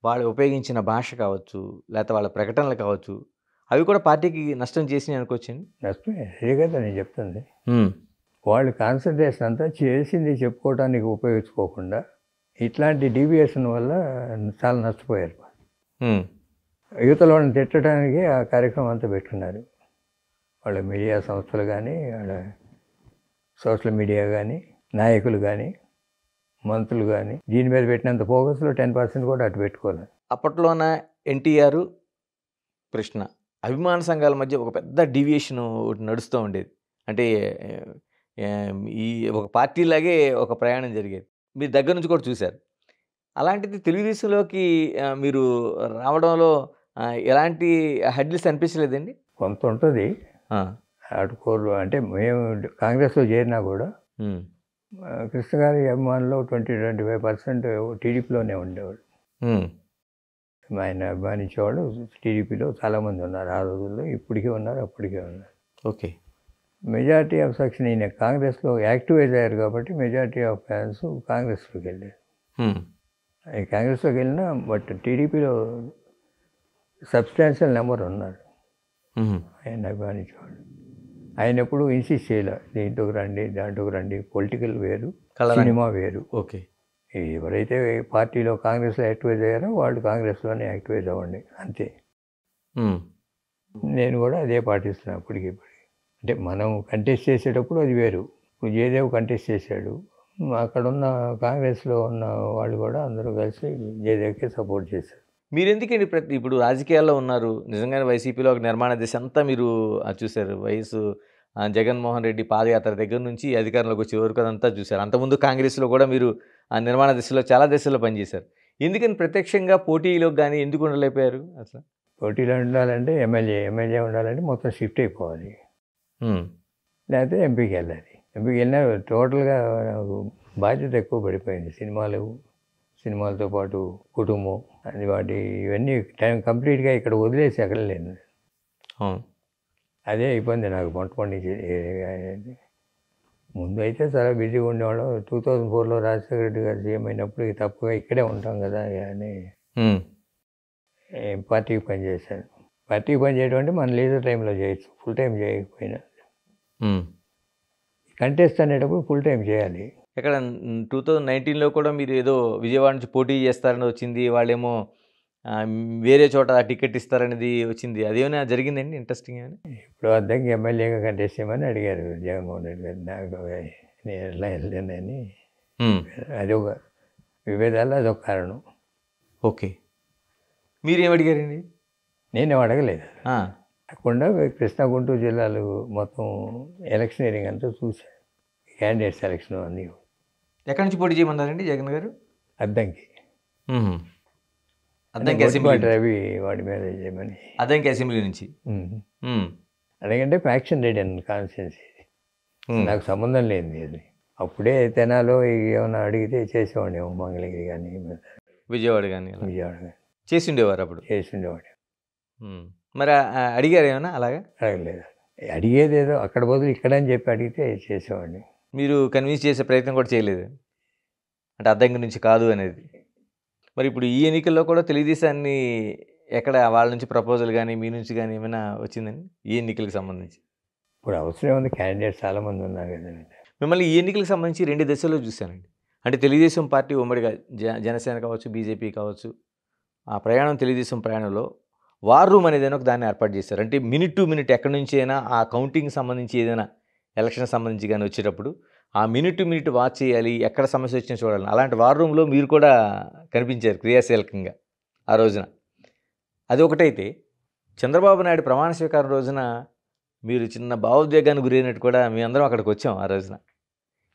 వాళ్ళు ఉపయోగించిన భాష కావచ్చు, లేకపోతే వాళ్ళ ప్రకటనలు కావచ్చు, అవి కూడా పార్టీకి నష్టం చేసినాయి అనుకోవచ్చండి? నష్టమే. అదే కదా నేను చెప్తుంది. హ్మ్. వాళ్ళు కాన్సన్ట్రేషన్ అంతా చేసింది చెప్పుకోవడానికి ఉపయోగించుకోకుండా ఇట్లాంటి డీవియేషన్ వల్ల చాలా నష్టపోయారు. హ్మ్. యువతల వాళ్ళని తిట్టడానికి ఆ కార్యక్రమం అంతా పెట్టుకున్నారు. వాళ్ళ మీడియా సంస్థలు కానీ, వాళ్ళ సోషల్ మీడియా కానీ, నాయకులు కానీ, మంత్రులు కానీ దీని మీద పెట్టినంత ఫోకస్లో 10% కూడా అటు పెట్టుకోలేదు. అప్పట్లోన ఎన్టీఆర్, కృష్ణ అభిమాన సంఘాల మధ్య ఒక పెద్ద డీవియేషన్ ఒకటి నడుస్తూ ఉండేది. అంటే ఈ ఒక పార్టీలాగే ఒక ప్రయాణం జరిగేది. మీరు దగ్గర నుంచి కూడా చూశారు. అలాంటిది తెలుగుదేశంలోకి మీరు రావడంలో ఎలాంటి హడ్డిల్స్ అనిపించలేదండి? కొంత ఉంటుంది ఆ! ఆటుకోర్లు. అంటే మేము కాంగ్రెస్లో చేరినా కూడా హ్మ్. కృష్ణ గారి అభిమానులు 20-25% టీడీపీలోనే ఉండేవాళ్ళు. హ్మ్. ఆయన అభిమానించేవాళ్ళు టీడీపీలో చాలామంది ఉన్నారు ఆ రోజుల్లో. ఇప్పటికీ ఉన్నారు, అప్పటికే ఉన్నారు. ఓకే. మెజారిటీ ఆఫ్ సెక్షన్ ఈయన కాంగ్రెస్లో యాక్టివేట్ అయ్యారు కాబట్టి మెజారిటీ ఆఫ్ ఫ్యాన్స్ కాంగ్రెస్లోకి వెళ్ళారు. హ్మ్. ఈ కాంగ్రెస్లోకి వెళ్ళినా బట్ టీడీపీలో సబ్స్టాన్షియల్ నెంబర్ ఉన్నారు హుహు. ఆయన అభిమానించేవాళ్ళు. ఆయన ఎప్పుడు ఇన్సిస్ట్ చేయలే దీంట్లోకి రండి, దాంట్లోకి రండి. పొలిటికల్ వేరు, సినిమా వేరు. ఓకే. ఎవరైతే పార్టీలో కాంగ్రెస్లో యాక్టివేట్ అయ్యారో వాళ్ళు కాంగ్రెస్లోనే యాక్టివేట్ అవ్వండి అంతే. హ్మ్. నేను కూడా అదే పాటిస్తున్నాను అప్పటికి. అంటే మనం కంటెస్ట్ చేసేటప్పుడు అది వేరు. ఇప్పుడు జయదేవ్ కంటెస్ట్ చేశాడు. అక్కడున్న కాంగ్రెస్లో ఉన్న వాళ్ళు కూడా అందరూ కలిసి జయదేవ్కే సపోర్ట్ చేశారు. మీరెందుకండి ఇప్పుడు రాజకీయాల్లో ఉన్నారు. నిజంగానే వైసీపీలో ఒక నిర్మాణ దశ అంతా మీరు చూసారు. జగన్మోహన్ రెడ్డి పాదయాత్ర దగ్గర నుంచి అధికారంలోకి వచ్చే వరకు అదంతా చూసారు. అంతకుముందు కాంగ్రెస్‌లో కూడా మీరు ఆ నిర్మాణ దశలో చాలా దశల్లో పనిచేశారు. ఎందుకని ప్రత్యక్షంగా పోటీలోకి గాని ఎందుకు ఉండలేకపోయారు అసలు? పోటీలో ఉండాలంటే ఎమ్మెల్యే ఉండాలంటే మొత్తం షిఫ్ట్ అయిపోవాలి. హ్మ్. లేకపోతే ఎంపీకి వెళ్ళాలి. ఎంపీకి వెళ్ళినా టోటల్గా నాకు బాధ్యత ఎక్కువ పడిపోయింది. సినిమాలతో పాటు కుటుంబం అది ఇవన్నీ టైం కంప్లీట్గా ఇక్కడ వదిలేసి అక్కడ లేను. అవును. అదే ఇబ్బంది నాకు మొట్టమొదటి నుంచి. ముందు అయితే చాలా బిజీగా ఉండేవాళ్ళం. 2004లో రాజశేఖర రెడ్డి గారు సీఎం అయినప్పుడు తప్పుగా ఇక్కడే ఉంటాం కదా అని హ్మ్. పార్టీకి పనిచేశాను. పార్టీకి పనిచేయడం అంటే మన లీజర్ టైంలో చేయొచ్చు, ఫుల్ టైం చేయకపోయినా. హ్మ్. కంటెస్ట్ అనేటప్పుడు ఫుల్ టైం చేయాలి. ఇక్కడ 2019లో కూడా మీరు ఏదో విజయవాడ నుంచి పోటీ చేస్తారని వచ్చింది. వాళ్ళేమో వేరే చోట టికెట్ ఇస్తారనేది వచ్చింది. అదేమైనా జరిగిందండి ఇంట్రెస్టింగ్ ఏమైనా? ఇప్పుడు అద్దెకి ఎమ్మెల్యేగా కంటెస్ట్ చేయమని అడిగారు జగన్మోహన్ రెడ్డి గారు. నాకు నేను ఎట్లా వెళ్ళలేనని హ్మ్. అదొక విభేదాలు అదొక కారణం. ఓకే. మీరేం అడిగారండి? నేనేం అడగలేదు. ఆ! కాకుండా కృష్ణా గుంటూరు జిల్లాలు మొత్తం ఎలక్షనీరింగ్ అంతా చూశాను. క్యాండిడేట్ సెలక్షన్ అన్నీ ఎక్కడి నుంచి పోటీ చేయమన్నారండి జగన్ గారు? అద్దంకి. హుహు. అద్దంకి అసెంబ్లీ నుంచి. రవి వాడి మీద చేయమని. అద్దంకి అసెంబ్లీ నుంచి. హ్మ్. అదేంటే ఫ్యాక్షన్ రెడీ అని కాన్స్టిట్యున్సీ. హ్మ్. నాకు సంబంధం లేనిది అది. అప్పుడే తెనాలో ఏమైనా అడిగితే చేసేవాడిని మంగళగిరి కానీ విజయవాడ గాని అలా. విజయవాడ కానీ చేసుండేవారు అప్పుడు. చేసిండేవాడిని. హ్మ్. మరి అడిగారేమన్నా అలాగా? అడగలేదు. అడిగేది ఏదో అక్కడ బదులు ఇక్కడ అని చెప్పి అడిగితే చేసేవాడిని. మీరు కన్విన్స్ చేసే ప్రయత్నం కూడా చేయలేదు. అంటే అద్దంకి నుంచి కాదు అనేది. మరి ఇప్పుడు ఈ ఎన్నికల్లో కూడా తెలుగుదేశాన్ని ఎక్కడ వాళ్ళ నుంచి ప్రపోజల్ గాని, మీ నుంచి గాని ఏమైనా వచ్చిందండి? ఈ ఎన్నికలకు సంబంధించి? ఇప్పుడు అవసరం ఉంది, క్యాండిడేట్స్ చాలామంది ఉన్నారు కదండి. మిమ్మల్ని ఈ ఎన్నికలకు సంబంధించి 2 దశల్లో చూశానండి. అంటే తెలుగుదేశం పార్టీ ఉమ్మడిగా జనసేన కావచ్చు, బీజేపీ కావచ్చు, ఆ ప్రయాణం తెలుగుదేశం ప్రయాణంలో వార్ రూమ్ అనేదని ఒక దాన్ని ఏర్పాటు చేశారు. అంటే మినిట్ టు మినిట్ ఎక్కడి నుంచి అయినా ఆ కౌంటింగ్‌కి సంబంధించి ఏదైనా ఎలక్షన్ సంబంధించి కానీ వచ్చేటప్పుడు ఆ మినిట్ టు మినిట్ వాచ్ చేయాలి, ఎక్కడ సమస్య వచ్చినా చూడాలి. అలాంటి వార్ రూమ్లో మీరు కూడా కనిపించారు క్రియాశీలకంగా ఆ రోజున. అది ఒకటైతే చంద్రబాబు నాయుడు ప్రమాణ స్వీకారం రోజున మీరు చిన్న భావోద్వేగానికి గురైనట్టు కూడా మేమందరం అక్కడికి వచ్చాం ఆ రోజున.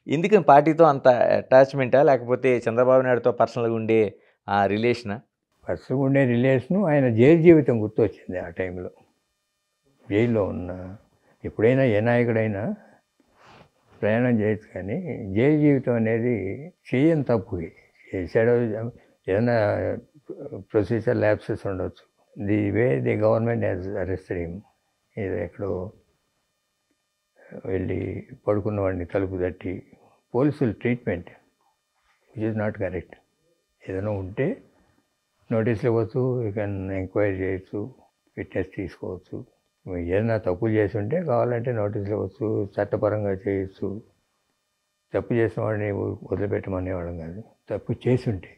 ఎందుకని పార్టీతో అంత అటాచ్మెంటా, లేకపోతే చంద్రబాబు నాయుడుతో పర్సనల్గా ఉండే ఆ రిలేషనా? పర్సనల్గా ఉండే రిలేషను, ఆయన జైలు జీవితం గుర్తొచ్చింది ఆ టైంలో. జైల్లో ఉన్న ఎప్పుడైనా ఏ నాయకుడైనా ప్రయాణం చేయొచ్చు, కానీ జైలు జీవితం అనేది చేయని తప్పు చేశాడో ఏదైనా ప్రొసీజర్ ల్యాప్సెస్ ఉండొచ్చు. The way the government has arrested him, ఇది ఎక్కడో వెళ్ళి పడుకున్న వాడిని తలుపు తట్టి పోలీసుల treatment which is not correct. ఏదైనా ఉంటే నోటీసులు ఇవ్వచ్చు, యూ కెన్ ఎంక్వైరీ చేయొచ్చు, విట్నెస్ తీసుకోవచ్చు. ఏదైనా తప్పులు చేసి ఉంటే కావాలంటే నోటీసులు ఇవ్వచ్చు, చట్టపరంగా చేయొచ్చు. తప్పు చేసిన వాడిని వదిలిపెట్టమనేవాళ్ళం కాదు. తప్పు చేసి ఉంటే,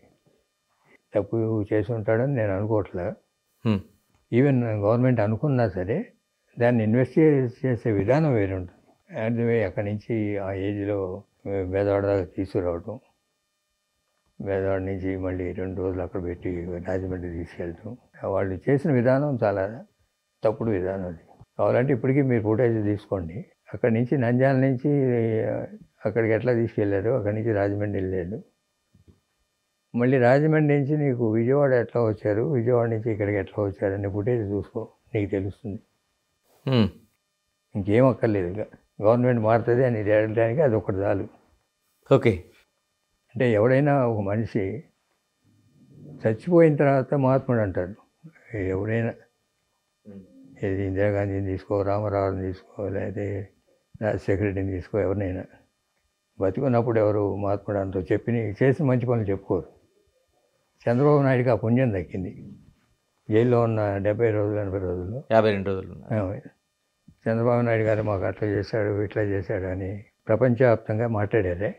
తప్పు చేసి ఉంటాడని నేను అనుకోవట్లే. ఈవెన్ గవర్నమెంట్ అనుకున్నా సరే దాన్ని ఇన్వెస్టిగేట్ చేసే విధానం వేరే ఉంటుంది. అదే అక్కడి నుంచి ఆ ఏజ్లో బెదవాడ దాకా తీసుకురావడం, బెదవాడ నుంచి మళ్ళీ 2 రోజులు అక్కడ పెట్టి రాజమండ్రి తీసుకెళ్ళటం, వాళ్ళు చేసిన విధానం చాలా తప్పుడు విధానం. అది కావాలంటే ఇప్పటికీ మీరు ఫుటేజ్ తీసుకోండి. అక్కడి నుంచి నంద్యాల నుంచి అక్కడికి ఎట్లా తీసుకెళ్ళారు, అక్కడి నుంచి రాజమండ్రి వెళ్ళాడు, మళ్ళీ రాజమండ్రి నుంచి నీకు విజయవాడ ఎట్లా వచ్చారు, విజయవాడ నుంచి ఇక్కడికి ఎట్లా వచ్చారు అనే ఫుటేజ్ చూసుకో, నీకు తెలుస్తుంది. ఇంకేం అక్కర్లేదు. గవర్నమెంట్ మారుతుంది అని తేలడానికి అది ఒకటి చాలు. ఓకే. అంటే ఎవడైనా ఒక మనిషి చచ్చిపోయిన తర్వాత మహాత్ముడు అంటారు. ఎవడైనా ఏది ఇందిరాగాంధీని తీసుకో, రామారావుని తీసుకో, లేకపోతే రాజశేఖర రెడ్డిని తీసుకో, ఎవరినైనా బతికున్నప్పుడు ఎవరు మహాత్ముడు అంటూ చేసిన మంచి పనులు చెప్పుకోరు. చంద్రబాబు నాయుడుకి ఆ పుణ్యం దక్కింది. జైల్లో ఉన్న 70 రోజులు 80 రోజుల్లో 52 రోజులు చంద్రబాబు నాయుడు గారు మాకు అట్లా చేశాడు ఇట్లా చేశాడు అని ప్రపంచవ్యాప్తంగా మాట్లాడారే,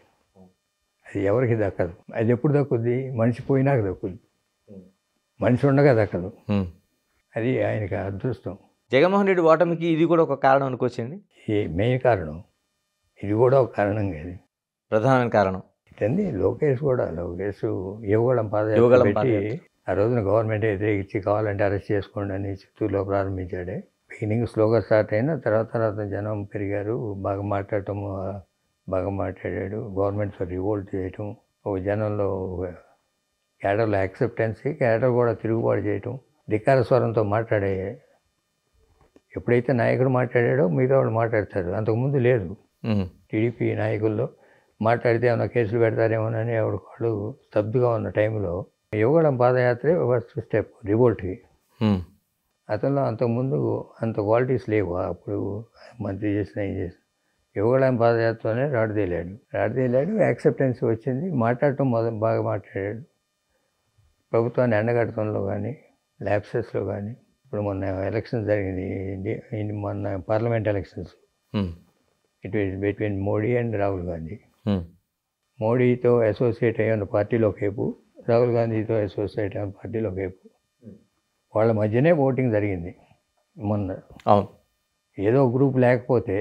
అది ఎవరికి దక్కదు. అది ఎప్పుడు దక్కుద్ది? మనిషి పోయినాక దక్కుద్ది, మనిషి ఉండగా దక్కదు. అది ఆయనకి అదృష్టం. జగన్మోహన్ రెడ్డి ఓటమికి ఇది కూడా ఒక కారణం అనుకోవచ్చండి. ఈ మెయిన్ కారణం, ఇది కూడా ఒక కారణం కాదు, ప్రధానమైన కారణం. ఇదండి లోకేష్ యువగళం పాదయాత్ర పెట్టి ఆ రోజున గవర్నమెంట్ వ్యతిరేకించి కావాలంటే అరెస్ట్ చేసుకోండి అని చిత్తూరులో ప్రారంభించాడే. బిగినింగ్ స్లోగా స్టార్ట్ అయినా తర్వాత జనం పెరిగారు, బాగా మాట్లాడాడు, గవర్నమెంట్తో రివోల్ట్ చేయటం, ఒక జనంలో క్యాడర్లో యాక్సెప్టెన్సీ, క్యాడర్ కూడా తిరుగుబాటు చేయటం, ధిక్కార స్వరంతో మాట్లాడే. ఎప్పుడైతే నాయకుడు మాట్లాడాడో మిగతా వాళ్ళు మాట్లాడతారు. అంతకుముందు లేదు. టీడీపీ నాయకుల్లో మాట్లాడితే ఏమైనా కేసులు పెడతారేమోనని ఎవరికాళ్ళు స్తబ్దుగా ఉన్న టైంలో యువగళం పాదయాత్రే ఫస్ట్ స్టెప్ రివోల్ట్కి. అతనిలో అంతకుముందు అంత క్వాలిటీస్ లేవు. అప్పుడు మంత్రి చేసిన యువగళం పాదయాత్రలోనే రాడదేలాడు, యాక్సెప్టెన్స్ వచ్చింది, మాట్లాడటం బాగా మాట్లాడాడు. ప్రభుత్వాన్ని ఎండగట్టడంలో కానీ, ల్యాప్సెస్లో కానీ. ఇప్పుడు మొన్న ఎలక్షన్స్ జరిగింది, మొన్న parliament elections, it is between Modi and Rahul Gandhi. మోడీతో అసోసియేట్ అయ్యే పార్టీలో కేపు, రాహుల్ గాంధీతో అసోసియేట్ అయిన పార్టీలో కేపు. వాళ్ళ మధ్యనే ఓటింగ్ జరిగింది మొన్న. ఏదో గ్రూప్ లేకపోతే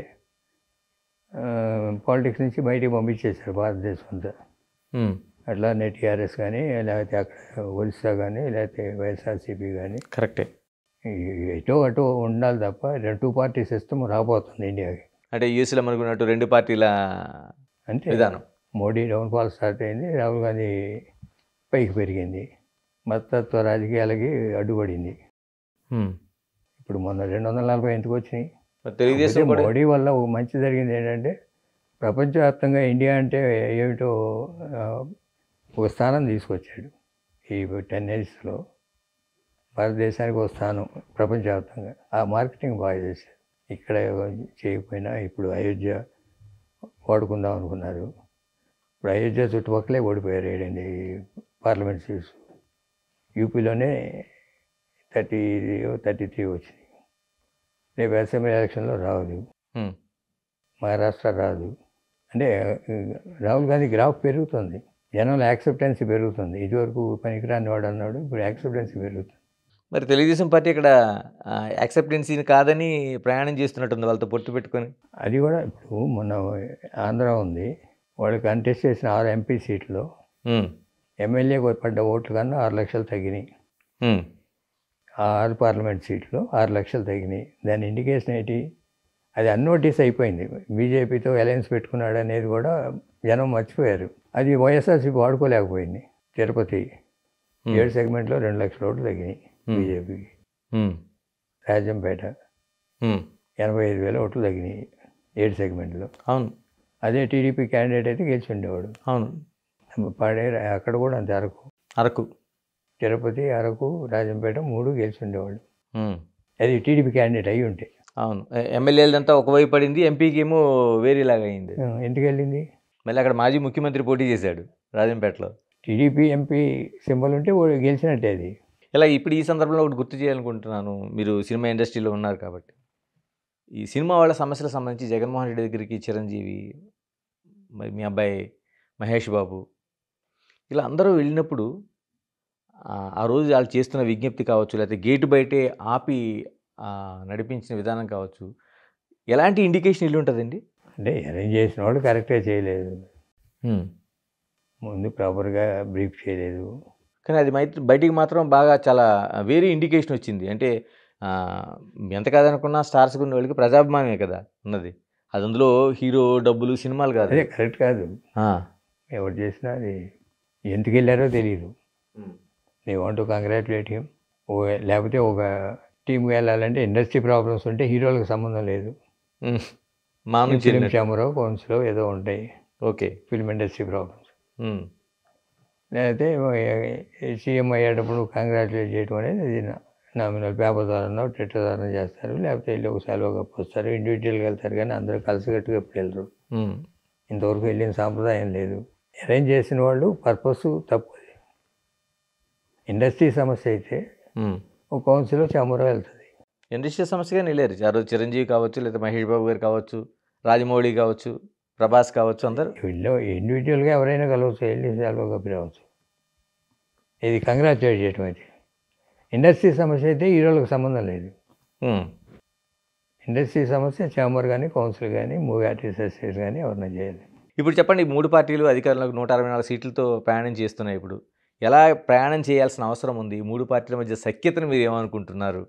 పాలిటిక్స్ నుంచి బయటికి పంపించేశారు భారతదేశం అంతా. అట్లానే టీఆర్ఎస్ కానీ, లేకపోతే అక్కడ ఒరిస్సా కానీ, లేకపోతే వైఎస్ఆర్సీపీ కానీ. కరెక్టే. అటు ఉండాలి తప్ప 2 పార్టీ సిస్టమ్ రాబోతుంది ఇండియాకి. అంటే యూఎస్లో అనుకున్నట్టు 2 పార్టీల అంటే విధానం. మోడీ డౌన్ఫాల్ స్టార్ట్ అయింది, రాహుల్ గాంధీ పైకి పెరిగింది, మతత్వ రాజకీయాలకి అడ్డుపడింది. ఇప్పుడు మొన్న 240 ఎందుకు వచ్చినాయి? తెలుగుదేశం మోడీ వల్ల ఒక మంచి జరిగింది ఏంటంటే, ప్రపంచవ్యాప్తంగా ఇండియా అంటే ఏమిటో ఒక స్థానం తీసుకొచ్చాడు. ఈ 10 yearsలో భారతదేశానికి ఒక స్థానం ప్రపంచవ్యాప్తంగా. ఆ మార్కెటింగ్ బాగా చేశారు. ఇక్కడ చేయకపోయినా ఇప్పుడు అయోధ్య వాడుకుందాం అనుకున్నారు. ఇప్పుడు అయోధ్య చుట్టుపక్కలే ఓడిపోయారు 7 పార్లమెంట్ సీట్స్. యూపీలోనే 33 వచ్చినాయి. రేపు అసెంబ్లీ ఎలక్షన్లో రాదు, మహారాష్ట్ర రాదు. అంటే రాహుల్ గాంధీ గ్రాఫ్ పెరుగుతుంది, జనంలో యాక్సెప్టెన్సీ పెరుగుతుంది. ఇదివరకు పనికిరాని వాడు అన్నాడు, ఇప్పుడు యాక్సెప్టెన్సీ పెరుగుతుంది. మరి తెలుగుదేశం పార్టీ ఇక్కడ యాక్సెప్టెన్సీని కాదని ప్రయాణం చేస్తున్నట్టుంది వాళ్ళతో పొత్తు పెట్టుకొని. అది కూడా ఇప్పుడు మొన్న ఆంధ్ర ఉంది, వాళ్ళు కంటెస్ట్ చేసిన 6 ఎంపీ సీట్లు హ్మ్. ఎమ్మెల్యేకి పడ్డ ఓట్ల కన్నా 6 లక్షలు తగ్గినాయి. హ్మ్. ఆ 6 పార్లమెంట్ సీట్లు 6 లక్షలు తగ్గినాయి. దాని ఇండికేషన్ ఏంటి? అది అన్నోటీస్ అయిపోయింది. బీజేపీతో అలయన్స్ పెట్టుకున్నాడు అనేది కూడా జనం మర్చిపోయారు. అది వైఎస్ఆర్సీపీ వాడుకోలేకపోయింది. తిరుపతి హ్మ్. 7 సెగ్మెంట్లో 2 లక్షల ఓట్లు తగ్గినాయి బీజేపీకి. హ్మ్. రాజంపేట హ్మ్. 85,000 ఓట్లు తగ్గినాయి 7 సెగ్మెంట్లో. అవును. అదే టీడీపీ క్యాండిడేట్ అయితే గెలిచి ఉండేవాడు. అవును. పాడేరు అక్కడ కూడా అంతే, అరకు. తిరుపతి, అరకు, రాజంపేట 3 గెలిచి ఉండేవాళ్ళు. హ్మ్. అది టీడీపీ క్యాండిడేట్ అయ్యి ఉంటే. అవును. ఎమ్మెల్యేలదంతా ఒకవైపు పడింది, ఎంపీకి ఏమో వేరేలాగా అయింది. ఎందుకు వెళ్ళింది? మళ్ళీ అక్కడ మాజీ ముఖ్యమంత్రి పోటీ చేశాడు రాజంపేటలో. టీడీపీ ఎంపీ సింబల్ ఉంటే గెలిచినట్టే అది. ఇలా ఇప్పుడు ఈ సందర్భంలో ఒకటి గుర్తు చేయాలనుకుంటున్నాను, మీరు సినిమా ఇండస్ట్రీలో ఉన్నారు కాబట్టి. ఈ సినిమా వాళ్ళ సమస్యలకు సంబంధించి జగన్మోహన్ రెడ్డి దగ్గరికి చిరంజీవి, మరి మీ అబ్బాయి మహేష్ బాబు, ఇలా అందరూ వెళ్ళినప్పుడు ఆ రోజు వాళ్ళు చేస్తున్న విజ్ఞప్తి కావచ్చు, లేకపోతే గేటు బయటే ఆపి నడిపించిన విధానం కావచ్చు, ఎలాంటి ఇండికేషన్ ఇల్లు ఉంటుందండి? అంటే అరేంజ్ చేసిన వాళ్ళు కరెక్ట్గా చేయలేదు, హ్మ్. ముందు ప్రాపర్గా బ్రీఫ్ చేయలేదు. కానీ అది బయటికి మాత్రం బాగా చాలా వేరే ఇండికేషన్ వచ్చింది. అంటే ఎంత కాదనుకున్నా స్టార్స్ ఉన్న వాళ్ళకి ప్రజాభిమానమే కదా ఉన్నది. అది అందులో హీరో డబ్బులు సినిమాలు కాదు. అదే కరెక్ట్ కాదు. ఎవరు చేసినా అది ఎందుకు వెళ్ళారో తెలియదు. They want to congratulate him. లేకపోతే ఒక టీంకి వెళ్ళాలంటే ఇండస్ట్రీ ప్రాబ్లమ్స్ ఉంటే హీరోలకు సంబంధం లేదు. మా నుంచి ఫిల్మ్ ఛాంబర్ కౌన్సిల్ ఏదో ఉంటాయి. ఓకే. Film industry problems. లేకపోతే సీఎం అయ్యేటప్పుడు కంగ్రాచులేట్ చేయడం అనేది అది నామినల్ పేపర్ ద్వారా ట్విట్టర్ ద్వారా చేస్తారు. లేకపోతే వెళ్ళి ఒక సెలవు కప్పు వస్తారు, ఇండివిజువల్గా వెళ్తారు, కానీ అందరూ కలిసికట్టుగా ఎప్పుడు వెళ్ళరు. ఇంతవరకు వెళ్ళిన సాంప్రదాయం లేదు. అరేంజ్ చేసిన వాళ్ళు పర్పస్ తప్పు. ఇండస్ట్రీ సమస్య అయితే ఒక కౌన్సిల్లో ఛాంబర్ వెళ్తుంది. ఇండస్ట్రీ సమస్యగా వెళ్ళారు ఆ రోజు చిరంజీవి కావచ్చు, లేదా మహేష్ బాబు గారు కావచ్చు, రాజమౌళి కావచ్చు, ప్రభాస్ కావచ్చు, అందరూ వీళ్ళు ఇండివిజువల్గా ఎవరైనా కలవచ్చు, వెళ్ళి సెలవు కప్పి రావచ్చు. ఇది కంగ్రాచులేట్ చేయటం అయితే. ఇండస్ట్రీ సమస్య అయితే హీరోలకు సంబంధం లేదు. ఇండస్ట్రీ సమస్య ఛాంబర్ కానీ కౌన్సిల్ కానీ మూవీ ఆర్టిస్ట్ అసోసియేషన్ కానీ ఎవరైనా చేయాలి. ఇప్పుడు చెప్పండి, 3 పార్టీలు అధికారంలోకి 164 సీట్లతో ప్రయాణం చేస్తున్నాయి. ఇప్పుడు ఎలా ప్రయాణం చేయాల్సిన అవసరం ఉంది? 3 పార్టీల మధ్య సఖ్యతను మీరు ఏమనుకుంటున్నారు?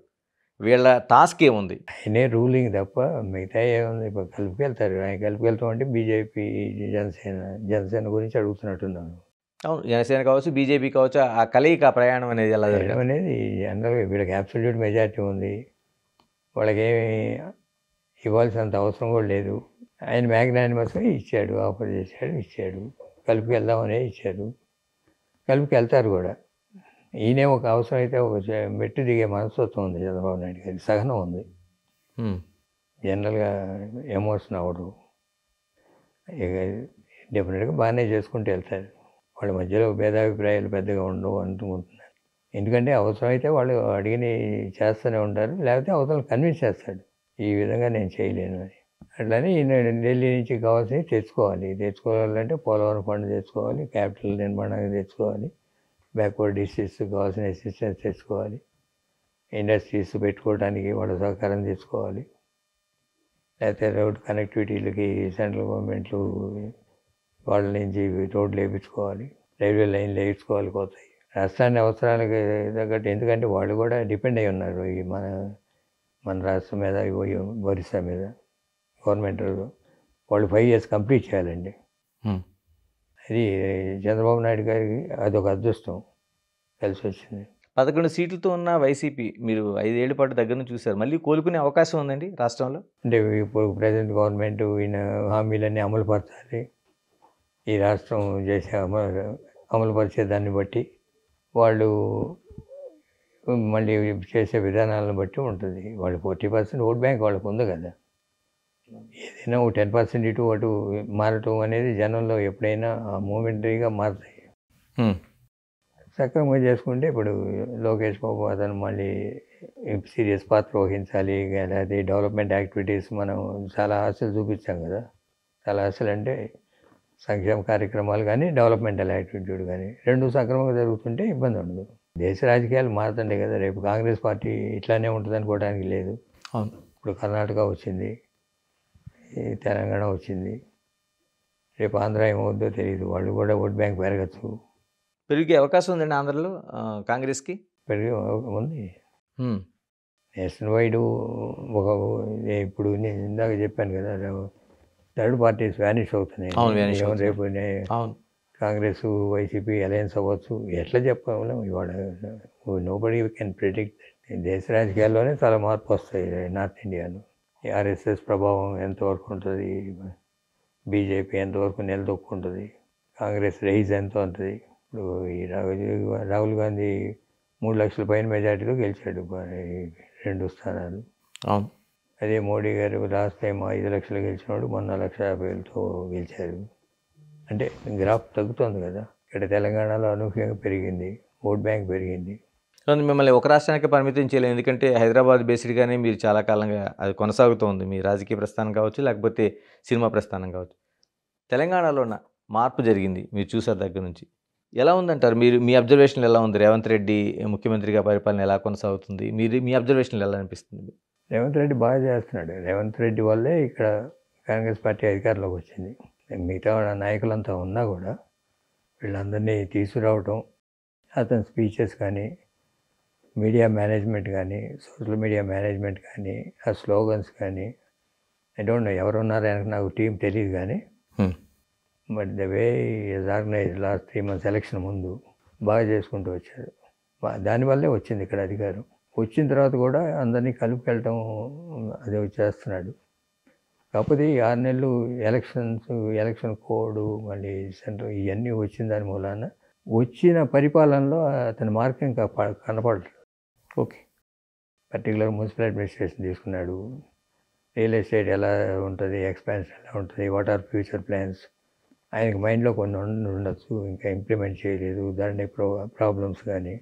వీళ్ళ టాస్క్ ఏముంది? ఆయనే రూలింగ్ తప్ప మిగతా ఏముంది? ఇప్పుడు కలుపుకెళ్తారు. ఆయన కలుపుకెళ్తాం అంటే బీజేపీ, జనసేన గురించి అడుగుతున్నట్టున్నాను. అవును, జనసేన కావచ్చు, బీజేపీ కావచ్చు, ఆ కలయిక ప్రయాణం అనేది ఎలా జరగాలి అనేది జనరల్గా వీళ్ళకి అబ్సల్యూట్ మెజారిటీ ఉంది. వాళ్ళకేమి ఇవ్వాల్సినంత అవసరం కూడా లేదు. ఆయన మ్యాగ్నానిమస్గా ఇచ్చాడు, ఆఫర్ చేశాడు, ఇచ్చాడు, కలుపుకెళ్దామనే ఇచ్చాడు, కలుపుకెళ్తారు కూడా. ఈయనే ఒక అవసరం అయితే ఒక మెట్టు దిగే మనస్తత్వం ఉంది చంద్రబాబు నాయుడు గారికి, సహనం ఉంది. జనరల్గా ఎమోషన్ అవ్వడు. ఇక డెఫినెట్గా బాగానే చేసుకుంటూ వెళ్తారు. వాళ్ళ మధ్యలో భేదాభిప్రాయాలు పెద్దగా ఉండవు అనుకుంటున్నాను. ఎందుకంటే అవసరమైతే వాళ్ళు అడిగిన చేస్తూనే ఉంటారు, లేకపోతే అవతల కన్విన్స్ చేస్తాడు ఈ విధంగా నేను చేయలేను అని. అట్లనే ఈయన ఢిల్లీ నుంచి కావాల్సినవి తెచ్చుకోవాలంటే పోలవరం ఫండ్ తెచ్చుకోవాలి, క్యాపిటల్ నిర్మాణానికి తెచ్చుకోవాలి, బ్యాక్వర్డ్ డిస్ట్రిక్ట్స్ కావాల్సిన అసిస్టెన్స్ తెచ్చుకోవాలి, ఇండస్ట్రీస్ పెట్టుకోవడానికి వాళ్ళ సహకారం తెచ్చుకోవాలి, లేకపోతే రోడ్ కనెక్టివిటీలకి సెంట్రల్ గవర్నమెంట్లు వాళ్ళ నుంచి రోడ్లు వేయించుకోవాలి, రైల్వే లైన్లు వేయించుకోవాలి పోతాయి. రాష్ట్రాన్ని అవసరాలకు తగ్గట్టు, ఎందుకంటే వాళ్ళు కూడా డిపెండ్ అయి ఉన్నారు ఈ మన రాష్ట్రం మీద, ఒరిస్సా మీద. గవర్నమెంట్ వాళ్ళు 5 years కంప్లీట్ చేయాలండి. అది చంద్రబాబు నాయుడు గారికి అదొక అదృష్టం కలిసి వచ్చింది. 11 సీట్లతో ఉన్న వైసీపీ మీరు 5 ఏళ్ల పాటు దగ్గర నుంచి చూశారు. మళ్ళీ కోలుకునే అవకాశం ఉందండి రాష్ట్రంలో? అంటే ఇప్పుడు ప్రజెంట్ గవర్నమెంట్ ఈయన హామీలన్నీ అమలుపరచాలి. ఈ రాష్ట్రం చేసే అమలుపరిచే దాన్ని బట్టి వాళ్ళు మళ్ళీ చేసే విధానాలను బట్టి ఉంటుంది. వాళ్ళు 40% ఓట్ బ్యాంక్ వాళ్ళకు ఉంది కదా. ఏదైనా ఒక 10% ఇటు అటు మారటం అనేది జనంలో ఎప్పుడైనా మూమెంటరీగా మారుతాయి. సక్రమంగా చేసుకుంటే ఇప్పుడు లోకేష్ బాబు అతను మళ్ళీ సీరియస్ పాత్ర వహించాలి. లేకపోతే డెవలప్మెంట్ యాక్టివిటీస్ మనం చాలా ఆశలు చూపించాం కదా. చాలా ఆశలు అంటే సంక్షేమ కార్యక్రమాలు కానీ డెవలప్మెంటల్ యాక్టివిటీ కానీ 2 సక్రమంగా జరుగుతుంటే ఇబ్బంది ఉండదు. దేశ రాజకీయాలు మారుతుండే కదా, రేపు కాంగ్రెస్ పార్టీ ఇట్లానే ఉంటుంది అనుకోవడానికి లేదు. అవును. ఇప్పుడు కర్ణాటక వచ్చింది, ఈ తెలంగాణ వచ్చింది, రేపు ఆంధ్ర ఏమవుద్దో తెలియదు. వాళ్ళు కూడా ఓట్ బ్యాంక్ పెరగచ్చు, పెరిగే అవకాశం ఉందండి ఆంధ్రలో కాంగ్రెస్కి. పెరిగే ఉంది. హ్మ్. నేషనల్ వైడ్ ఒక ఇప్పుడు నేను ఇందాక చెప్పాను కదా, థర్డ్ పార్టీస్ వ్యానిష్ అవుతున్నాయి. అవును, vanish ఏమో అవుతున్నాయి. రేపు అవును. కాంగ్రెస్ వైసీపీ అలయన్స్ అవ్వచ్చు, ఎట్లా చెప్పగలం ఇవాళ. Nobody can predict. దేశ రాజకీయాల్లోనే చాలా మార్పు వస్తాయి నార్త్ ఇండియాలో. ఆర్ఎస్ఎస్ ప్రభావం ఎంతవరకు ఉంటుంది, బీజేపీ ఎంతవరకు నిలదొక్కుంటుంది, కాంగ్రెస్ రైజ్ ఎంత ఉంటుంది. ఇప్పుడు ఈ రాహుల్ గాంధీ 3 లక్షల పైన మెజార్టీలో గెలిచాడు, ఈ 2 స్థానాలు. అవును. అదే మోడీ గారు లాస్ట్ టైం 5 లక్షలు గెలిచినాడు, మొన్న 1,50,000తో గెలిచారు. అంటే గ్రాఫ్ తగ్గుతుంది కదా. ఇక్కడ తెలంగాణలో అనూహ్యంగా పెరిగింది, ఓట్ బ్యాంక్ పెరిగింది. కానీ మిమ్మల్ని ఒక రాష్ట్రానికి పరిమితం చేయలేదు, ఎందుకంటే హైదరాబాద్ బేస్డ్గానే మీరు చాలా కాలంగా అది కొనసాగుతోంది, మీ రాజకీయ ప్రస్థానం కావచ్చు, లేకపోతే సినిమా ప్రస్థానం కావచ్చు. తెలంగాణలో మార్పు జరిగింది మీరు చూసారు దగ్గర నుంచి. ఎలా ఉందంటారు మీరు, మీ అబ్జర్వేషన్లు ఎలా ఉంది? రేవంత్ రెడ్డి ముఖ్యమంత్రిగా పరిపాలన ఎలా కొనసాగుతుంది? మీ అబ్జర్వేషన్లు ఎలా అనిపిస్తుంది? రేవంత్ రెడ్డి బాగా చేస్తున్నాడు. రేవంత్ రెడ్డి వల్లే ఇక్కడ కాంగ్రెస్ పార్టీ అధికారంలోకి వచ్చింది. మిగతా నాయకులంతా ఉన్నా కూడా వీళ్ళందరినీ తీసుకురావటం, అతని స్పీచెస్ కానీ, మీడియా మేనేజ్మెంట్ కానీ, సోషల్ మీడియా మేనేజ్మెంట్ కానీ, ఆ స్లోగన్స్ కానీ, ఐ డోంట్ నో ఎవరున్నారు వెనక, నాకు టీం తెలియదు కానీ, but the way is organise last 3 months election ముందు బాగా చేసుకుంటూ వచ్చారు. దానివల్లే వచ్చింది ఇక్కడ అధికారం. వచ్చిన తర్వాత కూడా అందరినీ కలుపుకెళ్ళటం అది చేస్తున్నాడు. కాకపోతే ఈ 6 నెలలు ఎలక్షన్ కోడ్, మళ్ళీ సెంటర్ ఇవన్నీ వచ్చిన దాని మూలాన వచ్చిన పరిపాలనలో అతని మార్క్ ఇంకా కనపడలేదు. ఓకే. పర్టికులర్ మున్సిపల్ అడ్మినిస్ట్రేషన్ తీసుకున్నాడు, రియల్ ఎస్టేట్ ఎలా ఉంటుంది, ఎక్స్పాన్షన్ ఎలా ఉంటుంది, వాట్ ఆర్ ఫ్యూచర్ ప్లాన్స్, ఆయనకి మైండ్లో కొన్ని ఉండొచ్చు, ఇంకా ఇంప్లిమెంట్ చేయలేదు. దాని ప్రాబ్లమ్స్ కానీ,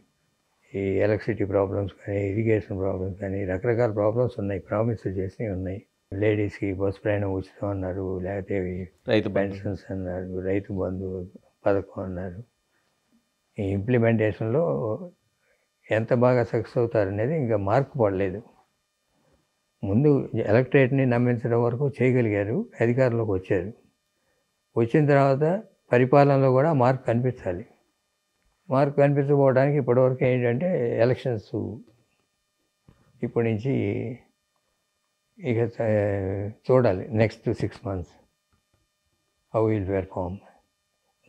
ఈ ఎలక్ట్రిసిటీ ప్రాబ్లమ్స్ కానీ, ఇరిగేషన్ ప్రాబ్లమ్స్ కానీ, రకరకాల ప్రాబ్లమ్స్ ఉన్నాయి, ప్రామిస్ చేసినవి ఉన్నాయి. లేడీస్కి బస్ ప్రయాణం ఉచితం అన్నారు, లేకపోతే రైతు పెన్షన్స్ అన్నారు, రైతు బంధు పథకం అన్నారు. ఈ ఇంప్లిమెంటేషన్లో ఎంత బాగా సక్సెస్ అవుతారనేది ఇంకా మార్కు పడలేదు. ముందు ఎలక్టరేట్ని నమ్మించడం వరకు చేయగలిగారు, అధికారంలోకి వచ్చారు. వచ్చిన తర్వాత పరిపాలనలో కూడా మార్పు కనిపించాలి. మార్పు కనిపించకపోవడానికి ఇప్పటివరకు ఏంటంటే ఎలక్షన్స్ ఇప్పటి నుంచి ఇక చూడాలి next 6 months how will perform.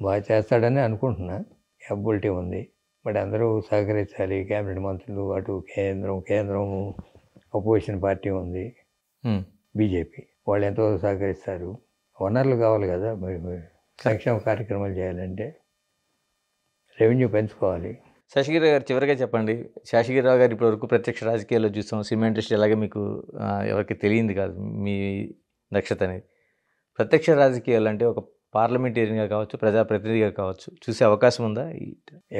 బాగా చేస్తాడని అనుకుంటున్నా, ఎబిలిటీ ఉంది. బట్ అందరూ సహకరించాలి, క్యాబినెట్ మంత్రులు, అటు కేంద్రం అపోజిషన్ పార్టీ ఉంది, బీజేపీ, వాళ్ళు ఎంతో సహకరిస్తారు. వనరులు కావాలి కదా, మరి సంక్షేమ కార్యక్రమాలు చేయాలంటే రెవెన్యూ పెంచుకోవాలి. శేషగిరి గారు, చివరిగా చెప్పండి, శేషగిరిరావు గారు ఇప్పటివరకు ప్రత్యక్ష రాజకీయాల్లో చూసాం, సినిమా ఇండస్ట్రీ ఎలాగే మీకు ఎవరికి తెలియంది కాదు మీ దక్షత అనేది. ప్రత్యక్ష రాజకీయాలు అంటే ఒక పార్లమెంటేరియన్గా కావచ్చు, ప్రజాప్రతినిధిగా కావచ్చు, చూసే అవకాశం ఉందా?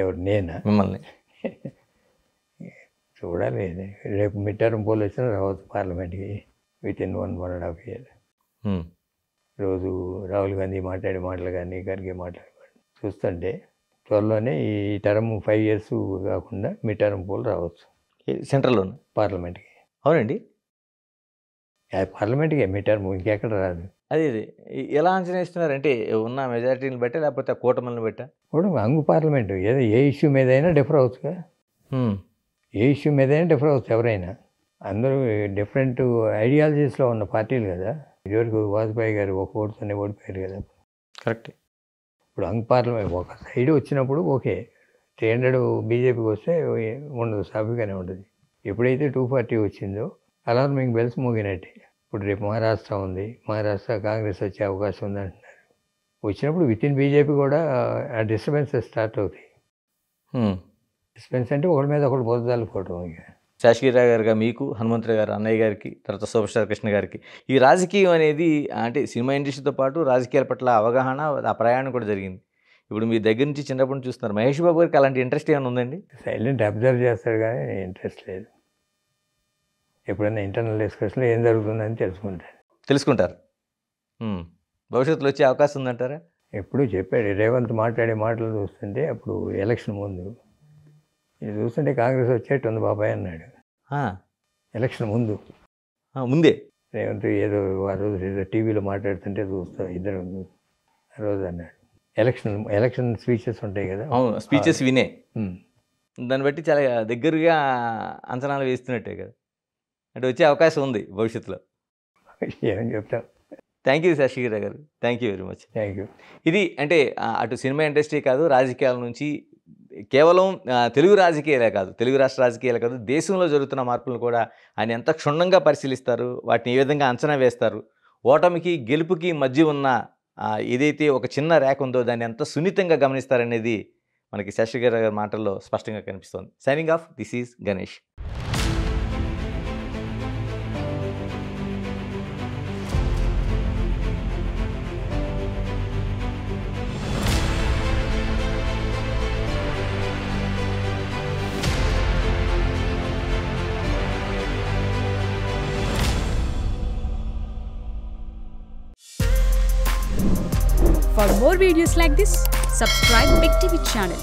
ఎవరు, నేనా? మిమ్మల్ని చూడాలి. రేపు మిడ్ టర్మ్ పోల్ వచ్చినా రావచ్చు పార్లమెంట్కి వితిన్ 1.5 years. రోజు రాహుల్ గాంధీ మాట్లాడే మాటలు కానీ, ఖర్గే మాట్లాడే చూస్తుంటే త్వరలోనే ఈ టర్మ్ 5 years కాకుండా మిడ్ టర్మ్ పోల్ రావచ్చు సెంట్రల్లో పార్లమెంట్కి. అవునండి, పార్లమెంట్కే మిడ్ టర్మ్, ఇంకెక్కడ రాదు. అదే ఎలా అంచనా ఇస్తున్నారంటే ఉన్న మెజారిటీని బట్టి, లేకపోతే కూటమిని బట్టా? కూడా అంగు పార్లమెంటు ఏదో ఏ ఇష్యూ మీద అయినా డిఫర్ అవ్వచ్చుగా. ఏ ఇష్యూ మీద అయినా డిఫర్ అవ్వచ్చు ఎవరైనా. అందరూ డిఫరెంట్ ఐడియాలజీస్లో ఉన్న పార్టీలు కదా. ఇదివరకు వాజ్పేయి గారు ఒక ఓటుతోనే ఓడిపోయారు కదా. కరెక్ట్. ఇప్పుడు అంగ్ పార్లమెంట్ ఒక సైడ్ వచ్చినప్పుడు ఓకే, 300 బీజేపీకి వస్తే ఉండదు, సాఫీగానే ఉంటుంది. ఎప్పుడైతే 240 వచ్చిందో అలార్మింగ్ బెల్స్ మోగినట్టే. ఇప్పుడు రేపు మహారాష్ట్ర ఉంది, మహారాష్ట్ర కాంగ్రెస్ వచ్చే అవకాశం ఉంది అంటున్నారు. వచ్చినప్పుడు వితిన్ బీజేపీ కూడా ఆ డిస్టర్బెన్సెస్ స్టార్ట్ అవుతాయి. డిస్టర్బెన్స్ అంటే ఒకటి మీద ఒకటి బోధాలుకోవడం. ఇక శేషగిరిరావు గారుగా మీకు, హనుమంతరావు గారు అన్నయ్య గారికి, తర్వాత సూపర్ స్టార్ కృష్ణ గారికి ఈ రాజకీయం అనేది అంటే సినిమా ఇండస్ట్రీతో పాటు రాజకీయాల పట్ల అవగాహన, ఆ ప్రయాణం కూడా జరిగింది. ఇప్పుడు మీ దగ్గర నుంచి చిన్నప్పటి నుంచి చూస్తున్నారు. మహేష్ బాబు గారికి అలాంటి ఇంట్రెస్ట్ ఏమైనా ఉందండి? సైలెంట్ అబ్జర్వ్ చేస్తాడు కానీ ఇంట్రెస్ట్ లేదు. ఎప్పుడైనా ఇంటర్నల్ డిస్కషన్లో ఏం జరుగుతుందని తెలుసుకుంటారు. భవిష్యత్తులో వచ్చే అవకాశం ఉందంటారా? ఎప్పుడు చెప్పాడు రేవంత్ మాట్లాడే మాటలు చూస్తుంటే, అప్పుడు ఎలక్షన్ ముందు ఇది చూస్తుంటే కాంగ్రెస్ వచ్చేట్టుంది బాబాయ్ అన్నాడు ఆ, ఎలక్షన్ ముందు. ముందే రేవంత్ ఏదో ఆ రోజు ఏదో టీవీలో మాట్లాడుతుంటే చూస్తా ఇద్దరు ఆ రోజు అన్నాడు. ఎలక్షన్ స్పీచెస్ ఉంటాయి కదా. అవును, స్పీచెస్ వినే ఉమ్. దాన్ని బట్టి చాలా దగ్గరగా అంచనాలు వేస్తున్నట్టే కదా, అంటే వచ్చే అవకాశం ఉంది భవిష్యత్తులో. ఏమని చెప్తాం. థ్యాంక్ యూ శశిధర్ గారు, thank you very much. Thank you. ఇది అంటే అటు సినిమా ఇండస్ట్రీ కాదు, రాజకీయాల నుంచి కేవలం తెలుగు రాజకీయాలే కాదు, తెలుగు రాష్ట్ర రాజకీయాలే కాదు, దేశంలో జరుగుతున్న మార్పులను కూడా ఆయన ఎంత క్షుణ్ణంగా పరిశీలిస్తారు, వాటిని ఏ విధంగా అంచనా వేస్తారు, ఓటమికి గెలుపుకి మధ్య ఉన్న ఏదైతే ఒక చిన్న రేఖ ఉందో దాన్ని ఎంత సున్నితంగా గమనిస్తారనేది మనకి శశిధర్ గారి మాటల్లో స్పష్టంగా కనిపిస్తోంది. Signing off, this is Ganesh. For more videos like this, subscribe Big TV channel.